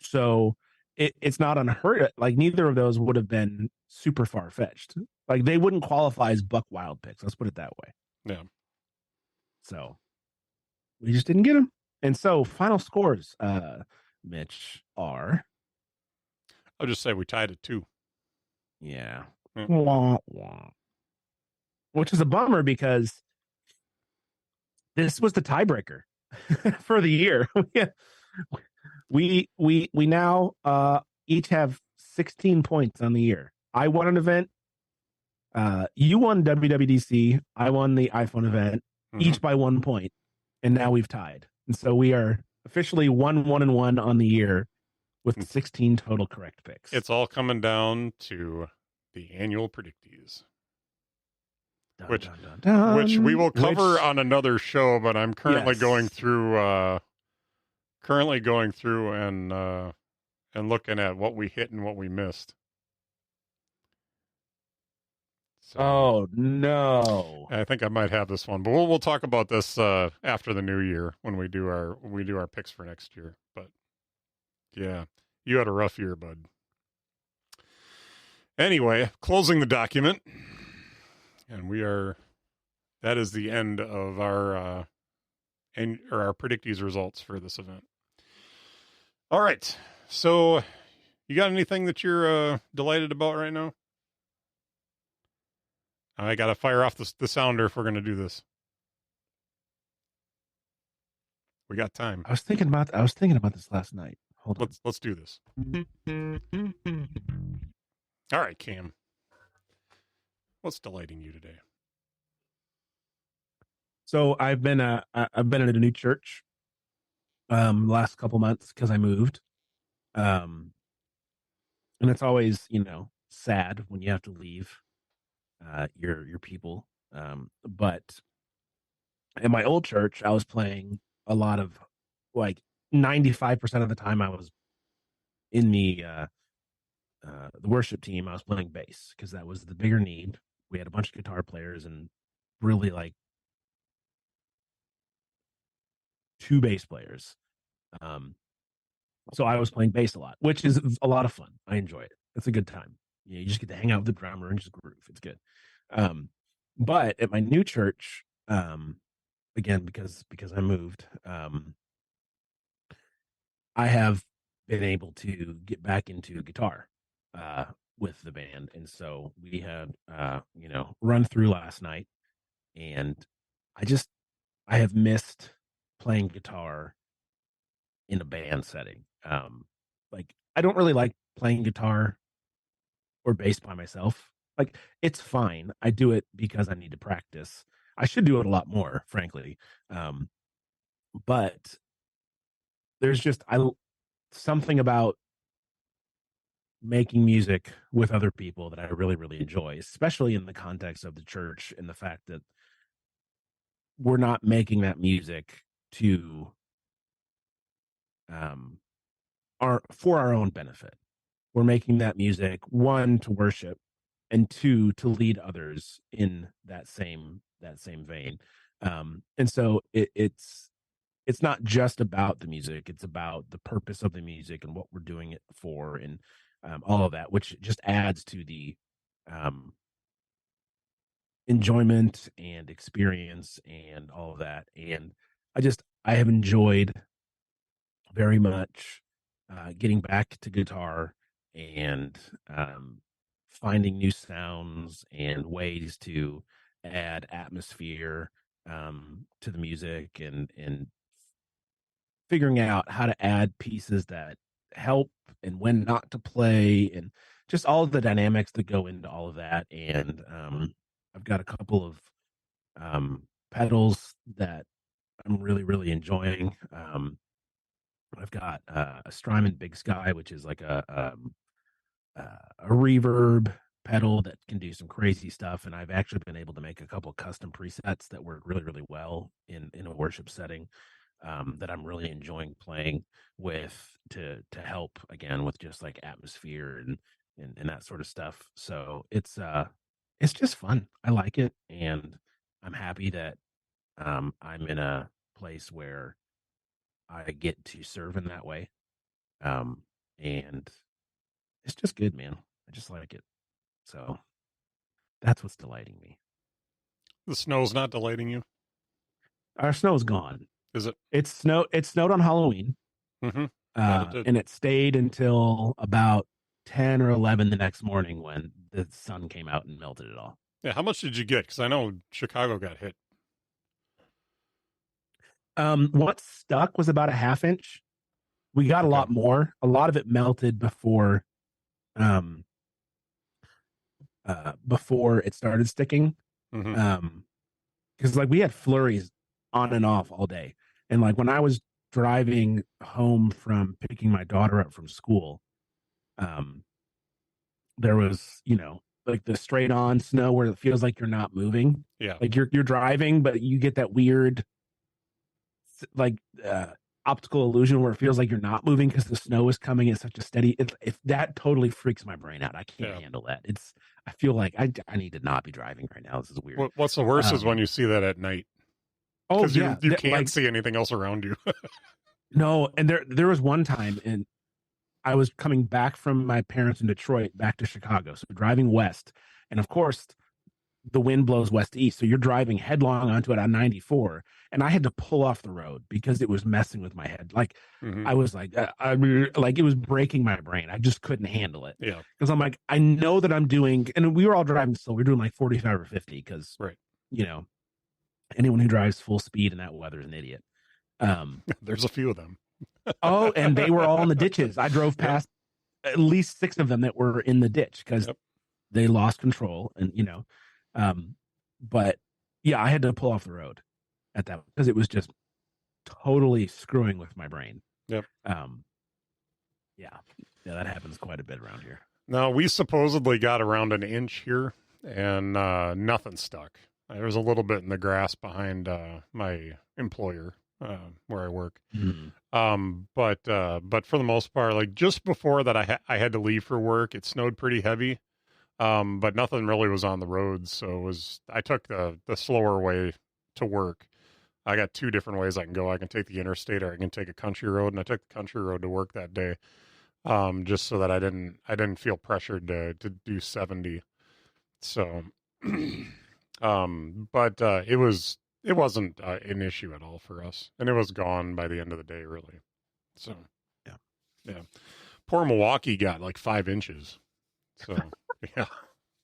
so it's not unheard. Like neither of those would have been super far fetched. Like they wouldn't qualify as Buck Wild picks. Let's put it that way. Yeah. So we just didn't get them, and so final scores, Mitch, are. I'll just say we tied at 2. Yeah. Wah, wah. Which is a bummer because this was the tiebreaker for the year. we now each have 16 points on the year. I won an event. You won WWDC. I won the iPhone event, each by 1 point, and now we've tied. And so we are officially 1-1-1 on the year with 16 total correct picks. It's all coming down to the annual predictees. Dun, which dun, dun, dun. which we will cover Which- on another show. But I'm currently Yes. going through and looking at what we hit and what we missed. So, Oh no! I think I might have this one, but we'll talk about this after the new year when we do our picks for next year. But yeah, you had a rough year, bud. Anyway, closing the document, and that is the end of our predictees results for this event. All right, so you got anything that you're delighted about right now? I got to fire off the sounder if we're going to do this. We got time. I was thinking about this last night. Hold on. Let's do this. All right, Cam. What's delighting you today? So I've been at a new church last couple months because I moved. And it's always, sad when you have to leave your people. But in my old church, I was playing a lot of, like, 95% of the time I was in the worship team. I was playing bass because that was the bigger need. We had a bunch of guitar players and really, like, 2 bass players. So I was playing bass a lot, which is a lot of fun. I enjoy it. It's a good time. You just get to hang out with the drummer and just groove. It's good. But at my new church, again, because I moved, I have been able to get back into guitar with the band. And so we had run through last night, and I have missed playing guitar in a band setting. Like, I don't really like playing guitar or bass by myself. Like, it's fine. I do it because I need to practice. I should do it a lot more, frankly. But there's just something about making music with other people that I really, really enjoy, especially in the context of the church and the fact that we're not making that music to for our own benefit. We're making that music, one, to worship, and two, to lead others in that same vein. And so it's not just about the music; it's about the purpose of the music and what we're doing it for, and all of that, which just adds to the enjoyment and experience and all of that. And I have enjoyed very much getting back to guitar and finding new sounds and ways to add atmosphere to the music, and figuring out how to add pieces that help and when not to play, and just all of the dynamics that go into all of that. And I've got a couple of pedals that I'm really, really enjoying. I've got a Strymon Big Sky, which is like a reverb pedal that can do some crazy stuff, and I've actually been able to make a couple custom presets that work really, really well in a worship setting, that I'm really enjoying playing with to help again with just like atmosphere and that sort of stuff. So it's just fun. I like it, and I'm happy that I'm in a place where I get to serve in that way. And it's just good, man. I just like it. So that's what's delighting me. The snow's not delighting you, Our snow's gone. is it? It snowed on Halloween. Mm-hmm. And it stayed until about 10 or 11 the next morning when the sun came out and melted it all. Yeah. How much did you get? Because I know Chicago got hit. What stuck was about a half inch. We got a lot more. A lot of it melted before it started sticking. Mm-hmm. Because like we had flurries on and off all day. And like when I was driving home from picking my daughter up from school, there was, the straight on snow where it feels like you're not moving. Yeah. Like you're driving, but you get that weird like optical illusion where it feels like you're not moving because the snow is coming at such a steady. If that totally freaks my brain out. I can't Yeah. handle that. I feel like I need to not be driving right now. This is weird. What's the worst is when you see that at night. Oh Because yeah, you can't see anything else around you. no. And there was one time, and I was coming back from my parents in Detroit back to Chicago, so driving west, and of course the wind blows west to east, so you're driving headlong onto it on 94, and I had to pull off the road because it was messing with my head. Like Mhm. I was like, like it was breaking my brain. I just couldn't handle it. Yeah. Because I'm like, I know that I'm doing, and we were all driving slow. We were doing like 45 or 50 because, Right. Anyone who drives full speed in that weather is an idiot. There's a few of them. Oh, and they were all in the ditches. I drove past at least 6 of them that were in the ditch because they lost control, and but yeah, I had to pull off the road at that because it was just totally screwing with my brain. Yep. Yeah, that happens quite a bit around here. Now, we supposedly got around an inch here, and nothing stuck. There was a little bit in the grass behind my employer where I work. Mm. But for the most part, like just before that, I had to leave for work. It snowed pretty heavy, but nothing really was on the roads. So I took the slower way to work. I got 2 different ways I can go. I can take the interstate, or I can take a country road, and I took the country road to work that day, just so that I didn't feel pressured to do 70. So, but it wasn't an issue at all for us, and it was gone by the end of the day, really. So, yeah. Poor Milwaukee got like 5 inches. So, yeah.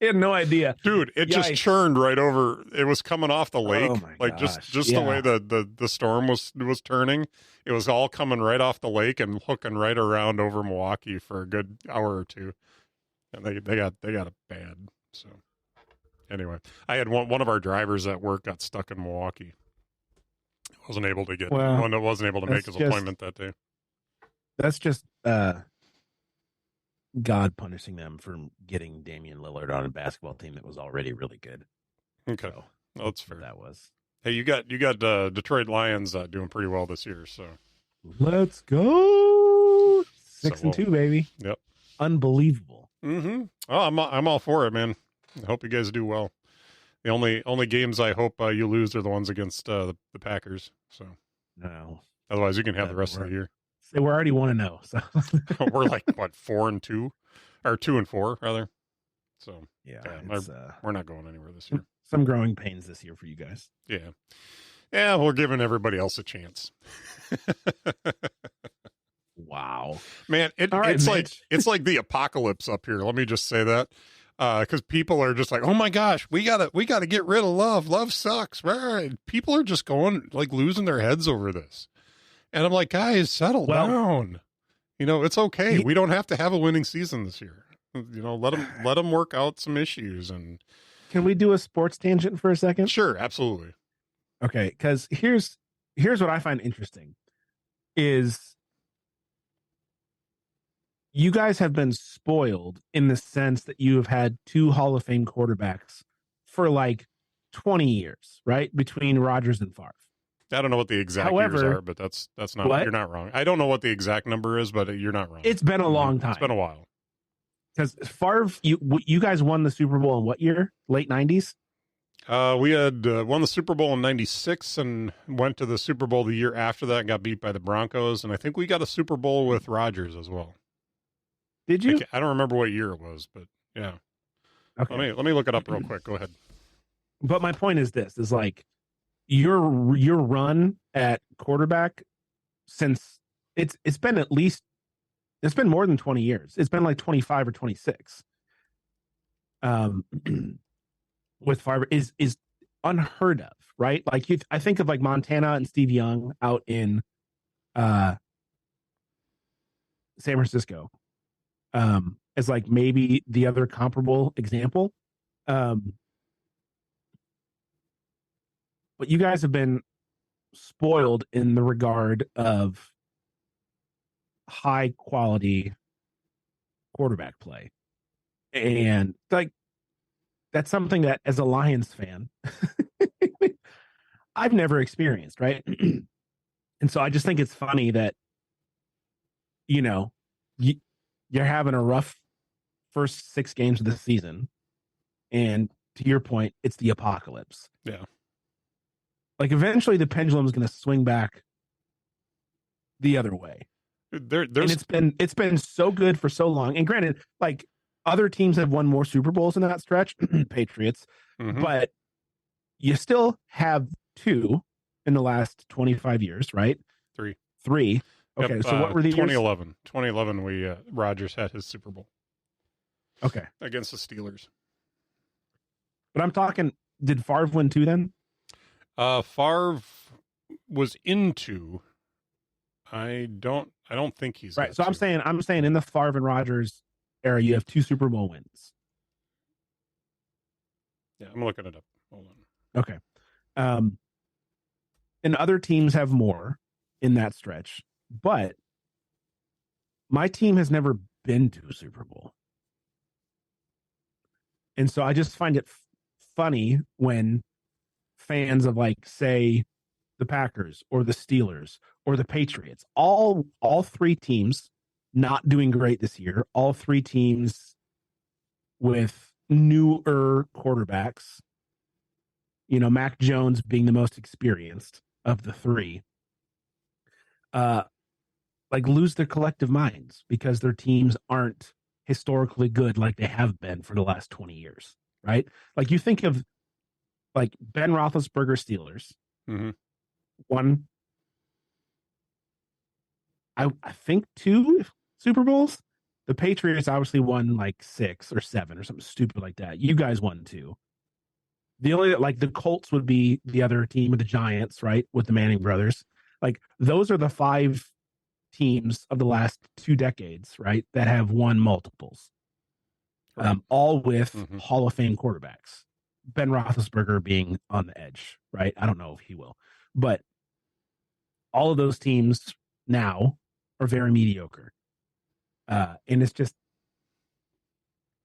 I had no idea, dude. It just churned right over. It was coming off the lake, like just the way the storm was turning. It was all coming right off the lake and hooking right around over Milwaukee for a good hour or two, and they got it bad. So anyway, I had one of our drivers at work got stuck in Milwaukee. Wasn't able to make his appointment that day. That's just God punishing them for getting Damian Lillard on a basketball team that was already really good. Okay, well, that's fair. That was. Hey, you got Detroit Lions doing pretty well this year, so let's go 6-2, baby. Yep, unbelievable. Mm-hmm. Oh, I'm all for it, man. I hope you guys do well. The only games I hope you lose are the ones against the Packers. So no, otherwise you can have the rest of the year. We're already 1-0, so we're like what 4-2, or 2-4 rather. So yeah, we're not going anywhere this year. Some growing pains this year for you guys. Yeah, we're giving everybody else a chance. Wow, man, it's like the apocalypse up here. Let me just say that. Because people are just like, oh my gosh, we gotta get rid of Love. Love sucks. Right? People are just going like losing their heads over this. And I'm like, guys, settle down. It's okay. We don't have to have a winning season this year. Let them work out some issues. And can we do a sports tangent for a second? Sure, absolutely. Okay, because here's what I find interesting is you guys have been spoiled in the sense that you have had 2 Hall of Fame quarterbacks for like 20 years, right? Between Rodgers and Favre. I don't know what the exact years are, but that's not what? You're not wrong. I don't know what the exact number is, but you're not wrong. It's been a long time. It's been a while. Because Favre, you guys won the Super Bowl in what year? Late 90s? We had won the Super Bowl in 96 and went to the Super Bowl the year after that and got beat by the Broncos. And I think we got a Super Bowl with Rodgers as well. Did you? I don't remember what year it was, but yeah. Okay. Let me look it up real quick. Go ahead. But my point is this, is like your run at quarterback since it's been more than 20 years. It's been like 25 or 26. With Favre is unheard of, right? Like I think of like Montana and Steve Young out in San Francisco as like maybe the other comparable example. But you guys have been spoiled in the regard of high quality quarterback play. And like that's something that as a Lions fan, I've never experienced, right? And so I just think it's funny that, you know, you, you're having a rough first 6 games of the season. And to your point, it's the apocalypse. Yeah. Like eventually the pendulum is going to swing back the other way. There's And it's been so good for so long. And granted, like other teams have won more Super Bowls in that stretch, Patriots, but you still have 2 in the last 25 years, right? 3. Okay, Yep, so what were the 2011? Years? 2011, we Rodgers had his Super Bowl. Okay, against the Steelers. But I'm talking, did Favre win 2 then? Favre was into. I don't think he's right. So I'm saying in the Favre and Rodgers era, you have 2 Super Bowl wins. Yeah, I'm looking it up. Hold on. Okay. And other teams have more in that stretch, but my team has never been to a Super Bowl. And so I just find it funny when fans of, like, say, the Packers or the Steelers or the Patriots, all 3 teams not doing great this year, all 3 teams with newer quarterbacks, you know, Mac Jones being the most experienced of the 3, like lose their collective minds because their teams aren't historically good like they have been for the last 20 years, right? Like you think of like Ben Roethlisberger Steelers, won, I think 2 Super Bowls. The Patriots obviously won like 6 or 7 or something stupid like that. You guys won 2. The only, like, the Colts would be the other team with the Giants, right? With the Manning brothers. Like those are the 5 teams of the last 2 decades, right? That have won multiples, all with Hall of Fame quarterbacks. Ben Roethlisberger being on the edge, right? I don't know if he will, but all of those teams now are very mediocre. And it's just,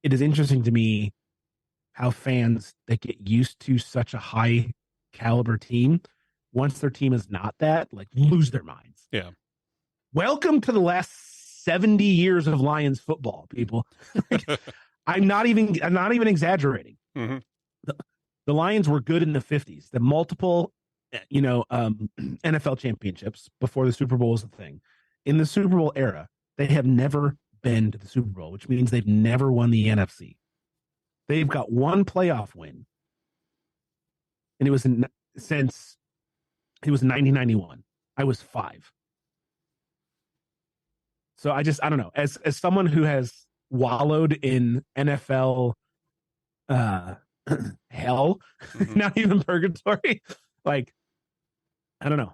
it is interesting to me how fans that get used to such a high caliber team, once their team is not that, like, lose their minds. Yeah. Welcome to the last 70 years of Lions football, people. I'm not even exaggerating. The Lions were good in the 50s. The multiple, NFL championships before the Super Bowl was a thing. In the Super Bowl era, they have never been to the Super Bowl, which means they've never won the NFC. They've got 1 playoff win, and it was since 1991. I was 5. So I don't know. As someone who has wallowed in NFL hell, not even purgatory, like, I don't know.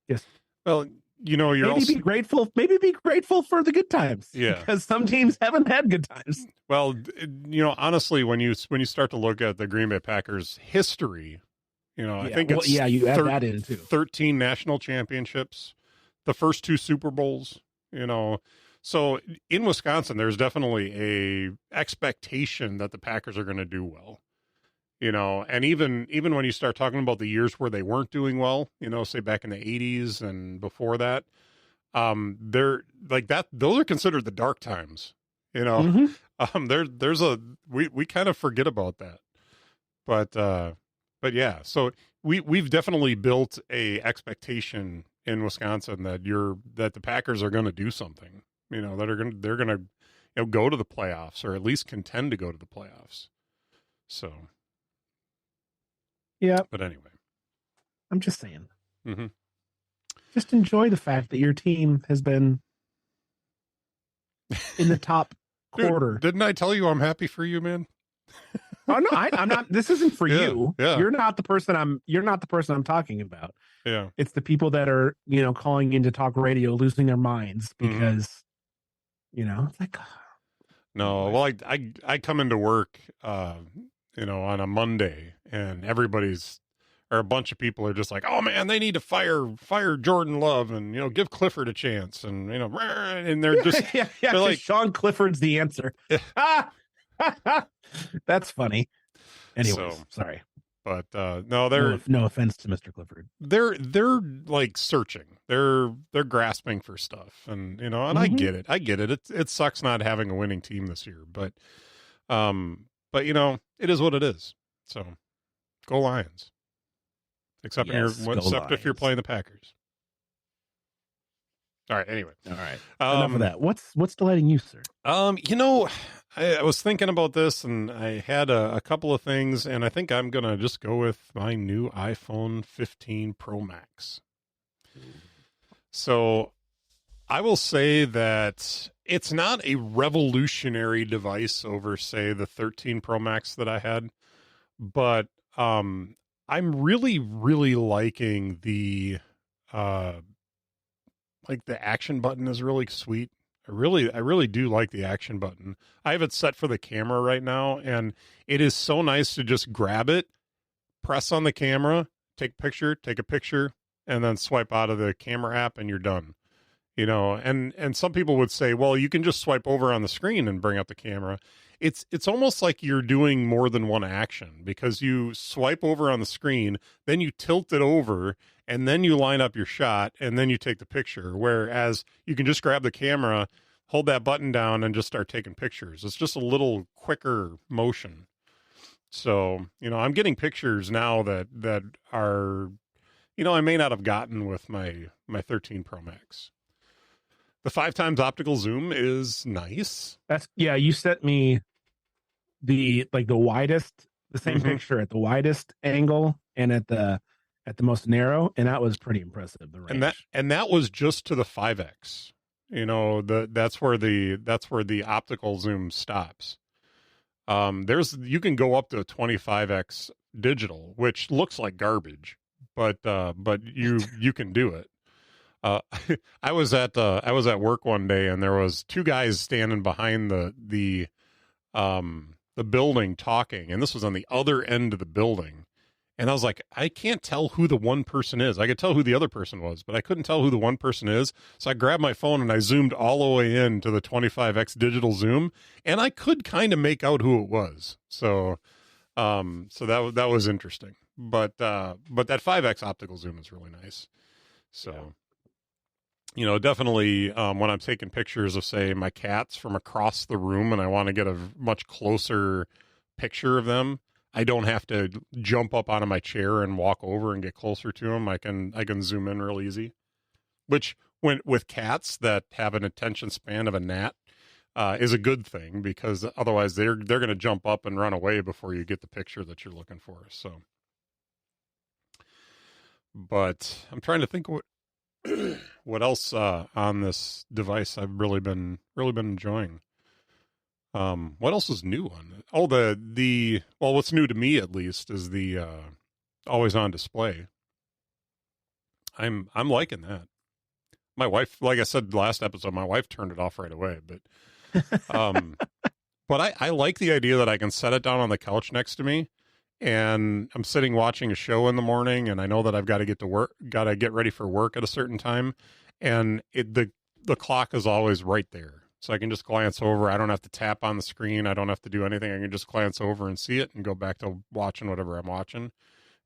Yes. Well, you're maybe also be grateful. Maybe be grateful for the good times. Yeah, because some teams haven't had good times. Well, honestly, when you start to look at the Green Bay Packers history, I think it's you add that in too. 13 national championships, the first 2 Super Bowls. So in Wisconsin, there's definitely a expectation that the Packers are going to do well. And even when you start talking about the years where they weren't doing well, say back in the 80s and before that, they're like that. Those are considered the dark times. There's we kind of forget about that, but yeah. So we've definitely built a expectation in Wisconsin that the Packers are going to do something. That they're going to go to the playoffs or at least contend to go to the playoffs. So. Yeah. But anyway, I'm just saying. Just enjoy the fact that your team has been in the top quarter. Dude, didn't I tell you I'm happy for you, man? Oh no, I'm not. This isn't for you. Yeah. You're not the person I'm talking about. Yeah. It's the people that are, calling into talk radio, losing their minds because, it's like. No, well, I come into work, on a Monday, and a bunch of people are just like, oh man, they need to fire Jordan Love and, give Clifford a chance. And, and they're just, they're like, Sean Clifford's the answer. That's funny. Anyways, So, sorry. but no, they're No offense to Mr. Clifford. they're like searching. They're grasping for stuff, and and I get it. I get it. It sucks not having a winning team this year, but it is what it is. So, go Lions. Except if you're playing the Packers. All right. Anyway. All right. Enough of that. What's delighting you, sir? I was thinking about this, and I had a couple of things, and I think I'm gonna just go with my new iPhone 15 Pro Max. So, I will say that it's not a revolutionary device over, say, the 13 Pro Max that I had, but I'm really, really liking the the action button is really sweet. I really do like the action button. I have it set for the camera right now, and it is so nice to just grab it, press on the camera, take a picture, and then swipe out of the camera app, and you're done. And some people would say, well, you can just swipe over on the screen and bring up the camera. It's almost like you're doing more than one action, because you swipe over on the screen, then you tilt it over, and then you line up your shot, and then you take the picture. Whereas you can just grab the camera, hold that button down, and just start taking pictures. It's just a little quicker motion. So, I'm getting pictures now that are, I may not have gotten with my 13 Pro Max. The 5x optical zoom is nice. You sent me the widest, the same picture at the widest angle and at the most narrow, and that was pretty impressive. The range. And that was just to the 5x. That's where the optical zoom stops. You can go up to a 25x digital, which looks like garbage, but you can do it. I was at work one day, and there was two guys standing behind the building talking, and this was on the other end of the building. And I was like, I can't tell who the one person is. I could tell who the other person was, but I couldn't tell who the one person is. So I grabbed my phone and I zoomed all the way in to the 25x digital zoom, and I could kind of make out who it was. So that was interesting. But that 5x optical zoom is really nice. So. Definitely when I'm taking pictures of, say, my cats from across the room and I want to get a much closer picture of them, I don't have to jump up out of my chair and walk over and get closer to them. I can zoom in real easy, which with cats that have an attention span of a gnat is a good thing, because otherwise they're going to jump up and run away before you get the picture that you're looking for. So, but I'm trying to think what else on this device I've really been enjoying. What else is new on it? Oh, what's new to me, at least, is the always on display. I'm liking that. My wife, like I said last episode, my wife turned it off right away, but I like the idea that I can set it down on the couch next to me, and I'm sitting watching a show in the morning, and I know that I've got to get ready for work at a certain time, and the clock is always right there. So I can just glance over. I don't have to tap on the screen. I don't have to do anything. I can just glance over and see it and go back to watching whatever I'm watching.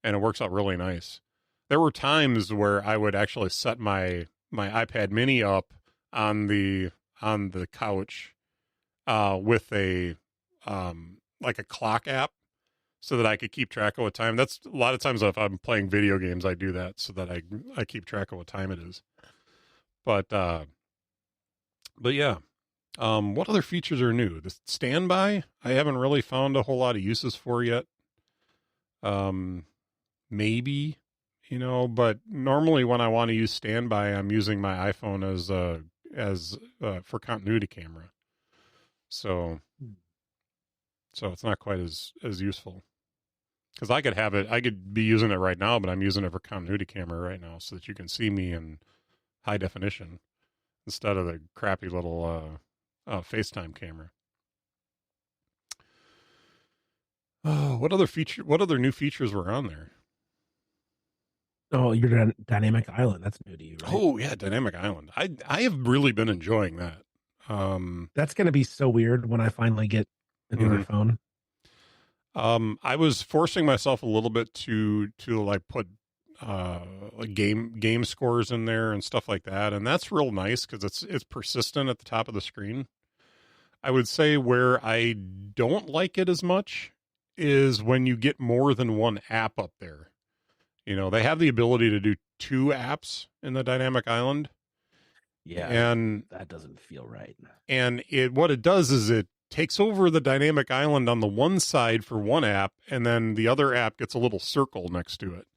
And it works out really nice. There were times where I would actually set my iPad mini up on the couch with a clock app, so that I could keep track of what time. That's a lot of times if I'm playing video games, I do that so that I keep track of what time it is. But yeah. What other features are new? The standby, I haven't really found a whole lot of uses for yet. Maybe, but normally when I want to use standby, I'm using my iPhone as for continuity camera. So it's not quite as useful, because I could be using it right now, but I'm using it for continuity camera right now so that you can see me in high definition instead of the crappy little FaceTime camera. Oh, what other new features were on there? Oh, your dynamic island. That's new to you, right? Oh yeah, dynamic island. I have really been enjoying that. That's going to be so weird when I finally get a newer phone. I was forcing myself a little bit to like put like game scores in there and stuff like that, and that's real nice because it's persistent at the top of the screen. I would say where I don't like it as much is when you get more than one app up there. You know, they have the ability to do two apps in the dynamic island. Yeah, And that doesn't feel right. And what it does is it takes over the dynamic island on the one side for one app, and then the other app gets a little circle next to it.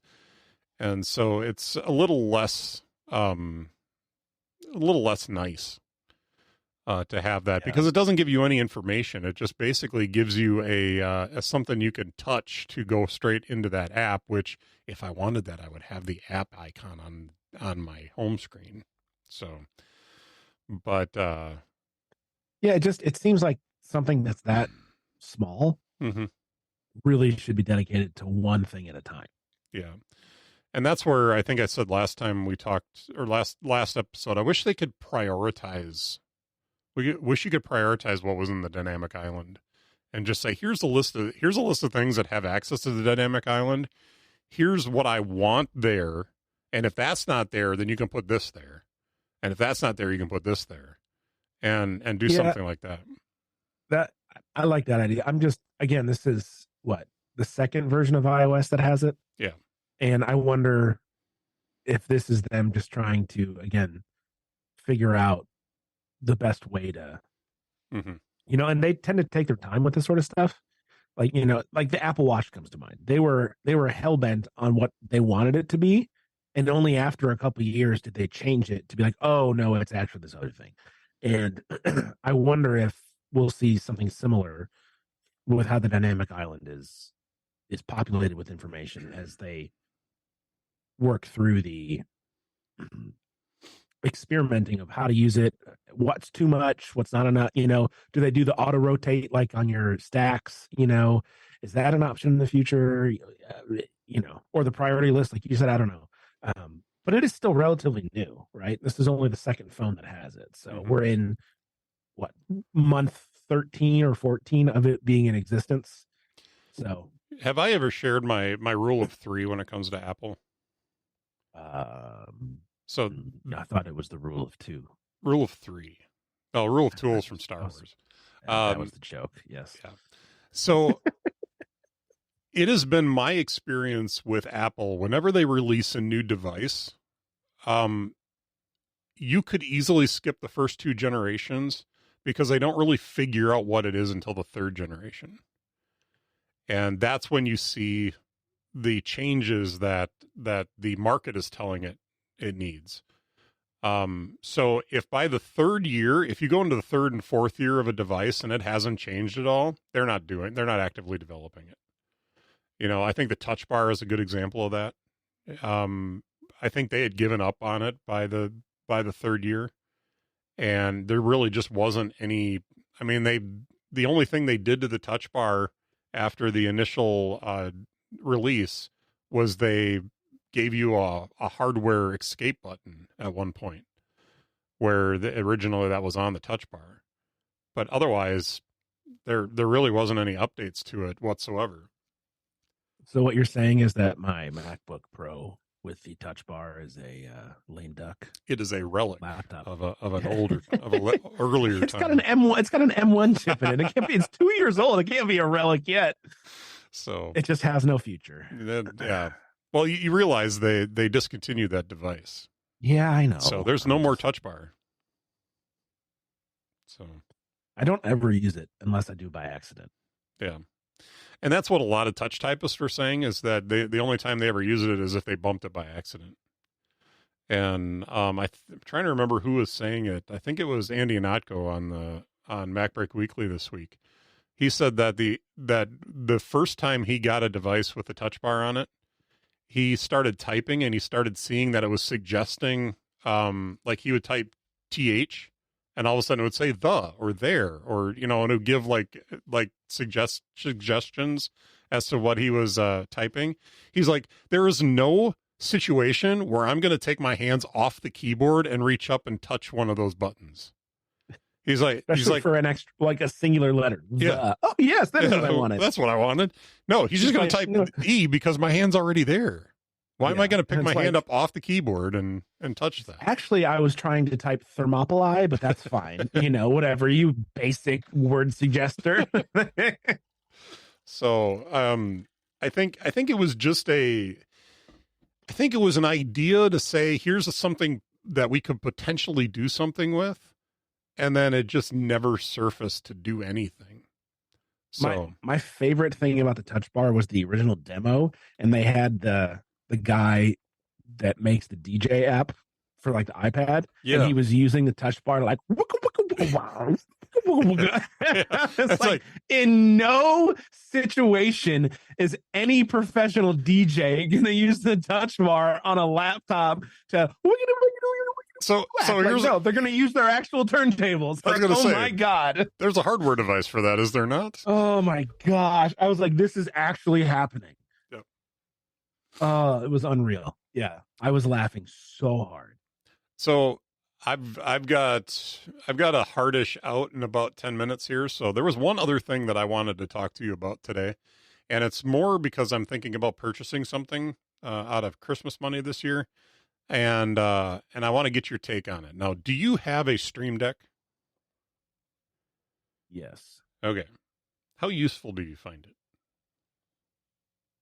And so it's a little less nice to have that, because it doesn't give you any information. It just basically gives you a something you can touch to go straight into that app, which if I wanted that, I would have the app icon on my home screen. So, but yeah, it seems like something that's that small really should be dedicated to one thing at a time. Yeah. And that's where I think I said last time we talked, or last episode, I wish they could prioritize. We wish you could prioritize what was in the dynamic island and just say, here's a list of things that have access to the dynamic island. Here's what I want there. And if that's not there, then you can put this there. And if that's not there, you can put this there, and do something like that. That I like that idea. I'm just, again, this is what, the second version of iOS that has it. Yeah. And I wonder if this is them just trying to, again, figure out the best way to, you know, and they tend to take their time with this sort of stuff. Like, you know, like the Apple Watch comes to mind. They were hell bent on what they wanted it to be. And only after a couple of years did they change it to be like, oh no, it's actually this other thing. And I wonder if we'll see something similar with how the dynamic island is populated with information as they work through the experimenting of how to use it, what's too much, what's not enough. You know, do they do the auto rotate like on your stacks? You know, is that an option in the future? You know, or the priority list, like you said, I don't know. But it is still relatively new, right? This is only the second phone that has it. So we're in what, month 13 or 14 of it being in existence. So have I ever shared my rule of 3 when it comes to Apple? So I thought it was the rule of 2. Rule of 3. Oh, rule of tools from Star Wars. That was the joke. Yes. Yeah. So it has been my experience with Apple, whenever they release a new device, you could easily skip the first 2 generations because they don't really figure out what it is until the 3rd generation. And that's when you see the changes that the market is telling it needs. So if by the 3rd year, if you go into the 3rd and 4th year of a device and it hasn't changed at all, they're not actively developing it. You know, I think the Touch Bar is a good example of that. I think they had given up on it by the 3rd year, and there really just wasn't any. I mean, the only thing they did to the Touch Bar after the initial release was they gave you a hardware escape button at one point, where originally that was on the Touch Bar, but otherwise there really wasn't any updates to it whatsoever. So what you're saying is that my MacBook Pro with the Touch Bar is a lame duck. It is a relic laptop of an older earlier it's time. Got an M1. It's got an M1 chip in it. It can't be. It's 2 years old. It can't be a relic yet. So it just has no future. Yeah. Well, you realize they discontinued that device. Yeah, I know. So there's no more Touch Bar. So I don't ever use it unless I do by accident. Yeah. And that's what a lot of touch typists are saying, is that the only time they ever use it is if they bumped it by accident. And I'm trying to remember who was saying it. I think it was Andy Ihnatko on MacBreak Weekly this week. He said that the first time he got a device with a Touch Bar on it, he started typing and he started seeing that it was suggesting, like he would type TH, and all of a sudden it would say the or there, or, you know, and it would give like suggestions as to what he was typing. He's like, there is no situation where I'm going to take my hands off the keyboard and reach up and touch one of those buttons. especially like, for an extra, like a singular letter. Yeah. Oh yes, that is what I wanted. That's what I wanted. No, he's just going to type E because my hand's already there. Why am I going to pick my hand up off the keyboard and touch that? Actually, I was trying to type Thermopylae, but that's fine. Whatever, you basic word suggester. So, I think it was just I think it was an idea to say, here's something that we could potentially do something with. And then it just never surfaced to do anything. So my favorite thing about the touch bar was the original demo, and they had the guy that makes the DJ app for like the iPad, and he was using the touch bar like it's like in no situation is any professional DJ gonna use the touch bar on a laptop to So here's no, they're going to use their actual turntables. I was going to say, my God, there's a hardware device for that, is there not? Oh my gosh, I was like, this is actually happening. Yep. It was unreal. Yeah, I was laughing so hard. So I've got a hardish out in about 10 minutes here. So there was one other thing that I wanted to talk to you about today, and it's more because I'm thinking about purchasing something out of Christmas money this year. And I want to get your take on it. Now, do you have a Stream Deck? Yes. Okay. How useful do you find it?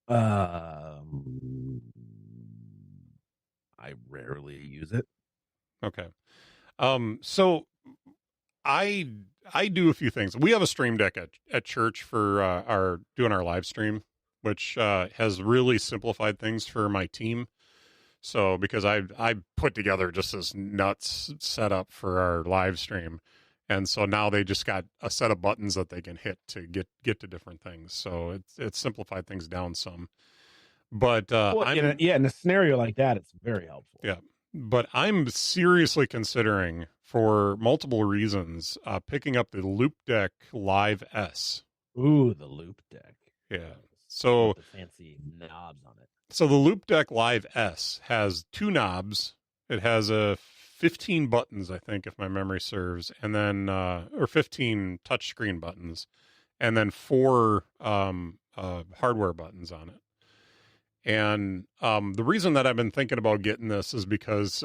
I rarely use it. Okay. So I do a few things. We have a Stream Deck at church for doing our live stream, which has really simplified things for my team. So because I put together just this nuts setup for our live stream, and so now they just got a set of buttons that they can hit to get to different things. So it's simplified things down some. But in a scenario like that, it's very helpful. Yeah, but I'm seriously considering, for multiple reasons, picking up the Loupedeck Live S. Ooh, the Loupedeck. Yeah. So the fancy knobs on it. So the Loupedeck Live S has 2 knobs. It has 15 buttons, I think, if my memory serves, and then or 15 touchscreen buttons, and then 4 hardware buttons on it. And the reason that I've been thinking about getting this is because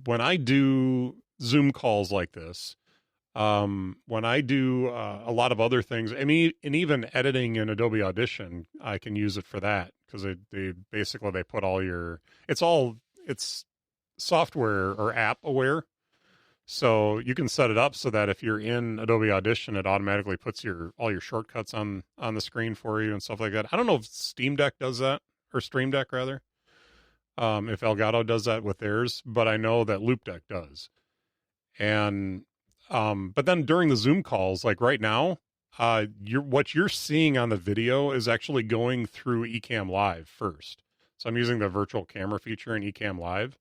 when I do Zoom calls like this, when I do a lot of other things, and even editing in Adobe Audition, I can use it for that, because they basically put all your, it's software or app aware. So you can set it up so that if you're in Adobe Audition, it automatically puts all your shortcuts on the screen for you and stuff like that. I don't know if Steam Deck does that, or Stream Deck rather. If Elgato does that with theirs, but I know that Loupedeck does. And but then during the Zoom calls, like right now, what you're seeing on the video is actually going through Ecamm Live first. So I'm using the virtual camera feature in Ecamm Live.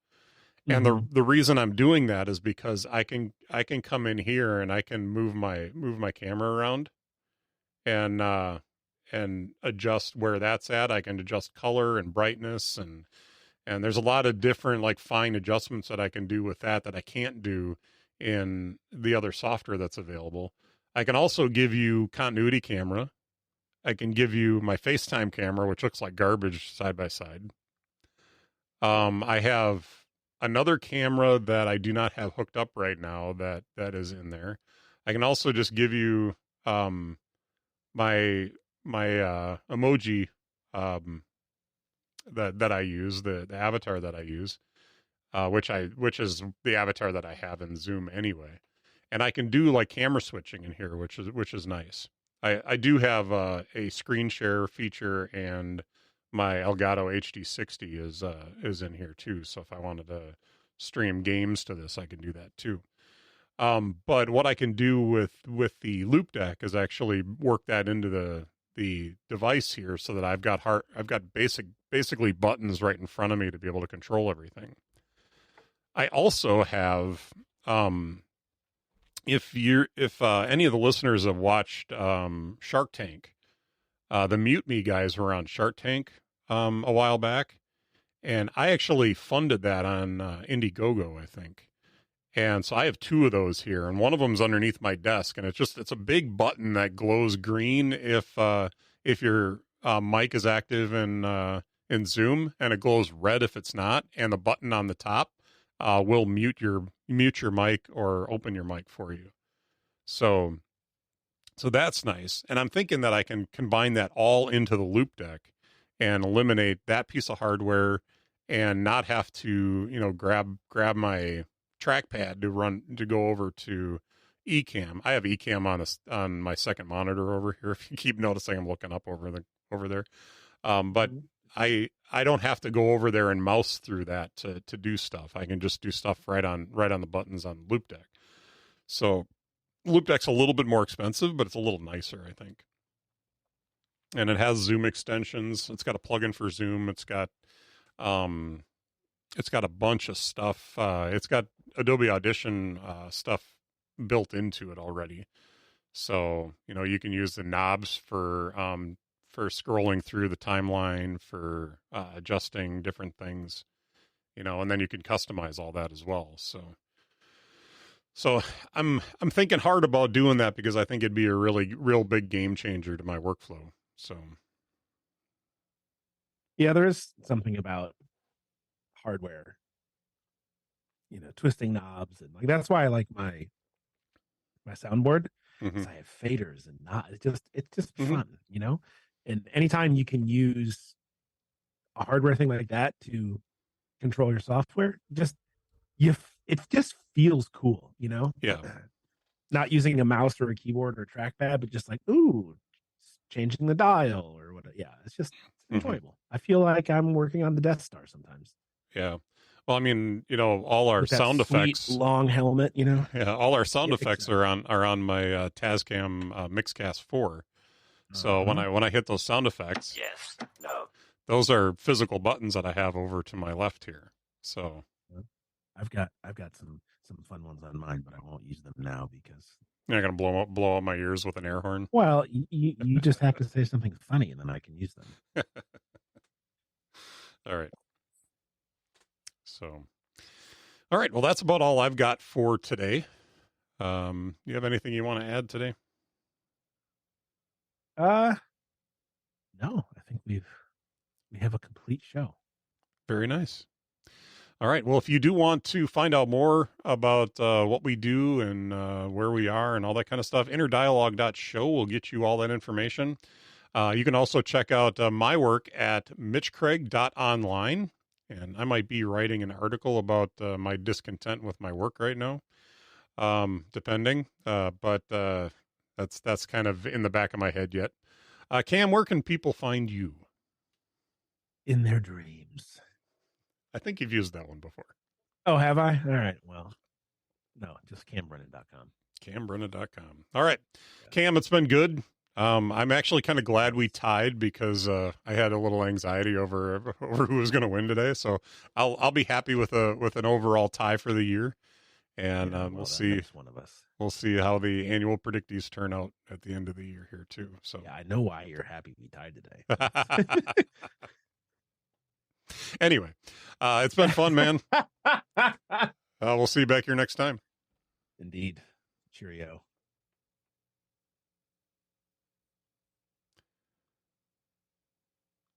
And the reason I'm doing that is because I can come in here and I can move my camera around and adjust where that's at. I can adjust color and brightness, and there's a lot of different like fine adjustments that I can do with that I can't do in the other software that's available. I can also give you continuity camera. I can give you my FaceTime camera, which looks like garbage side by side. I have another camera that I do not have hooked up right now that is in there. I can also just give you my emoji that I use, the avatar that I use, which is the avatar that I have in Zoom anyway. And I can do like camera switching in here, which is nice. I do have a screen share feature, and my Elgato HD60 is in here too. So if I wanted to stream games to this, I can do that too. But what I can do with the Loupedeck is actually work that into the device here, so that I've got basically buttons right in front of me to be able to control everything. I also have if any of the listeners have watched Shark Tank, the Mute Me guys were on Shark Tank a while back, and I actually funded that on Indiegogo, I think. And so I have two of those here, and one of them's underneath my desk, and it's a big button that glows green if your mic is active in Zoom, and it glows red if it's not, and the button on the top will mute your mic or open your mic for you. So that's nice. And I'm thinking that I can combine that all into the Loupedeck and eliminate that piece of hardware and not have to, grab my trackpad to go over to Ecamm. I have Ecamm on my second monitor over here. If you keep noticing, I'm looking up over there. But I don't have to go over there and mouse through that to do stuff. I can just do stuff right on the buttons on Loupedeck. So Loupedeck's a little bit more expensive, but it's a little nicer, I think. And it has Zoom extensions. It's got a plugin for Zoom. It's got a bunch of stuff. It's got Adobe Audition stuff built into it already. So, you can use the knobs for scrolling through the timeline, for adjusting different things, and then you can customize all that as well. So I'm thinking hard about doing that because I think it'd be a real big game changer to my workflow. So yeah, there is something about hardware, twisting knobs, and that's why I like my soundboard. mm-hmm. I have faders and not. It's just mm-hmm. fun, And anytime you can use a hardware thing like that to control your software, it just feels cool, Yeah. Not using a mouse or a keyboard or a trackpad, but just changing the dial or what. Yeah, it's enjoyable. Mm-hmm. I feel like I'm working on the Death Star sometimes. Yeah. Well, I mean, all our sound effects, long helmet, Yeah, all our sound effects are on my Tascam Mixcast 4. So when I hit those sound effects, yes, no, those are physical buttons that I have over to my left here. So I've got some fun ones on mine, but I won't use them now because you're not gonna blow up my ears with an air horn. Well, you just have to say something funny, and then I can use them. All right. So, all right. Well, that's about all I've got for today. You have anything you want to add today? No. I think we have a complete show. Very nice. All right. Well, if you do want to find out more about what we do and where we are and all that kind of stuff, innerdialogue.show will get you all that information. You can also check out my work at mitchcraig.online. And I might be writing an article about my discontent with my work right now, depending. But that's kind of in the back of my head yet. Cam, where can people find you? In their dreams. I think you've used that one before. Oh, have I? All right. Well, no, just CamBrennan.com. CamBrennan.com. All right. Yeah. Cam, it's been good. I'm actually kind of glad we tied because I had a little anxiety over who was going to win today. So I'll be happy with an overall tie for the year, and we'll see. One of us. We'll see how the annual predictees turn out at the end of the year here too. So yeah, I know why you're happy we tied today. Anyway, it's been fun, man. We'll see you back here next time. Indeed. Cheerio.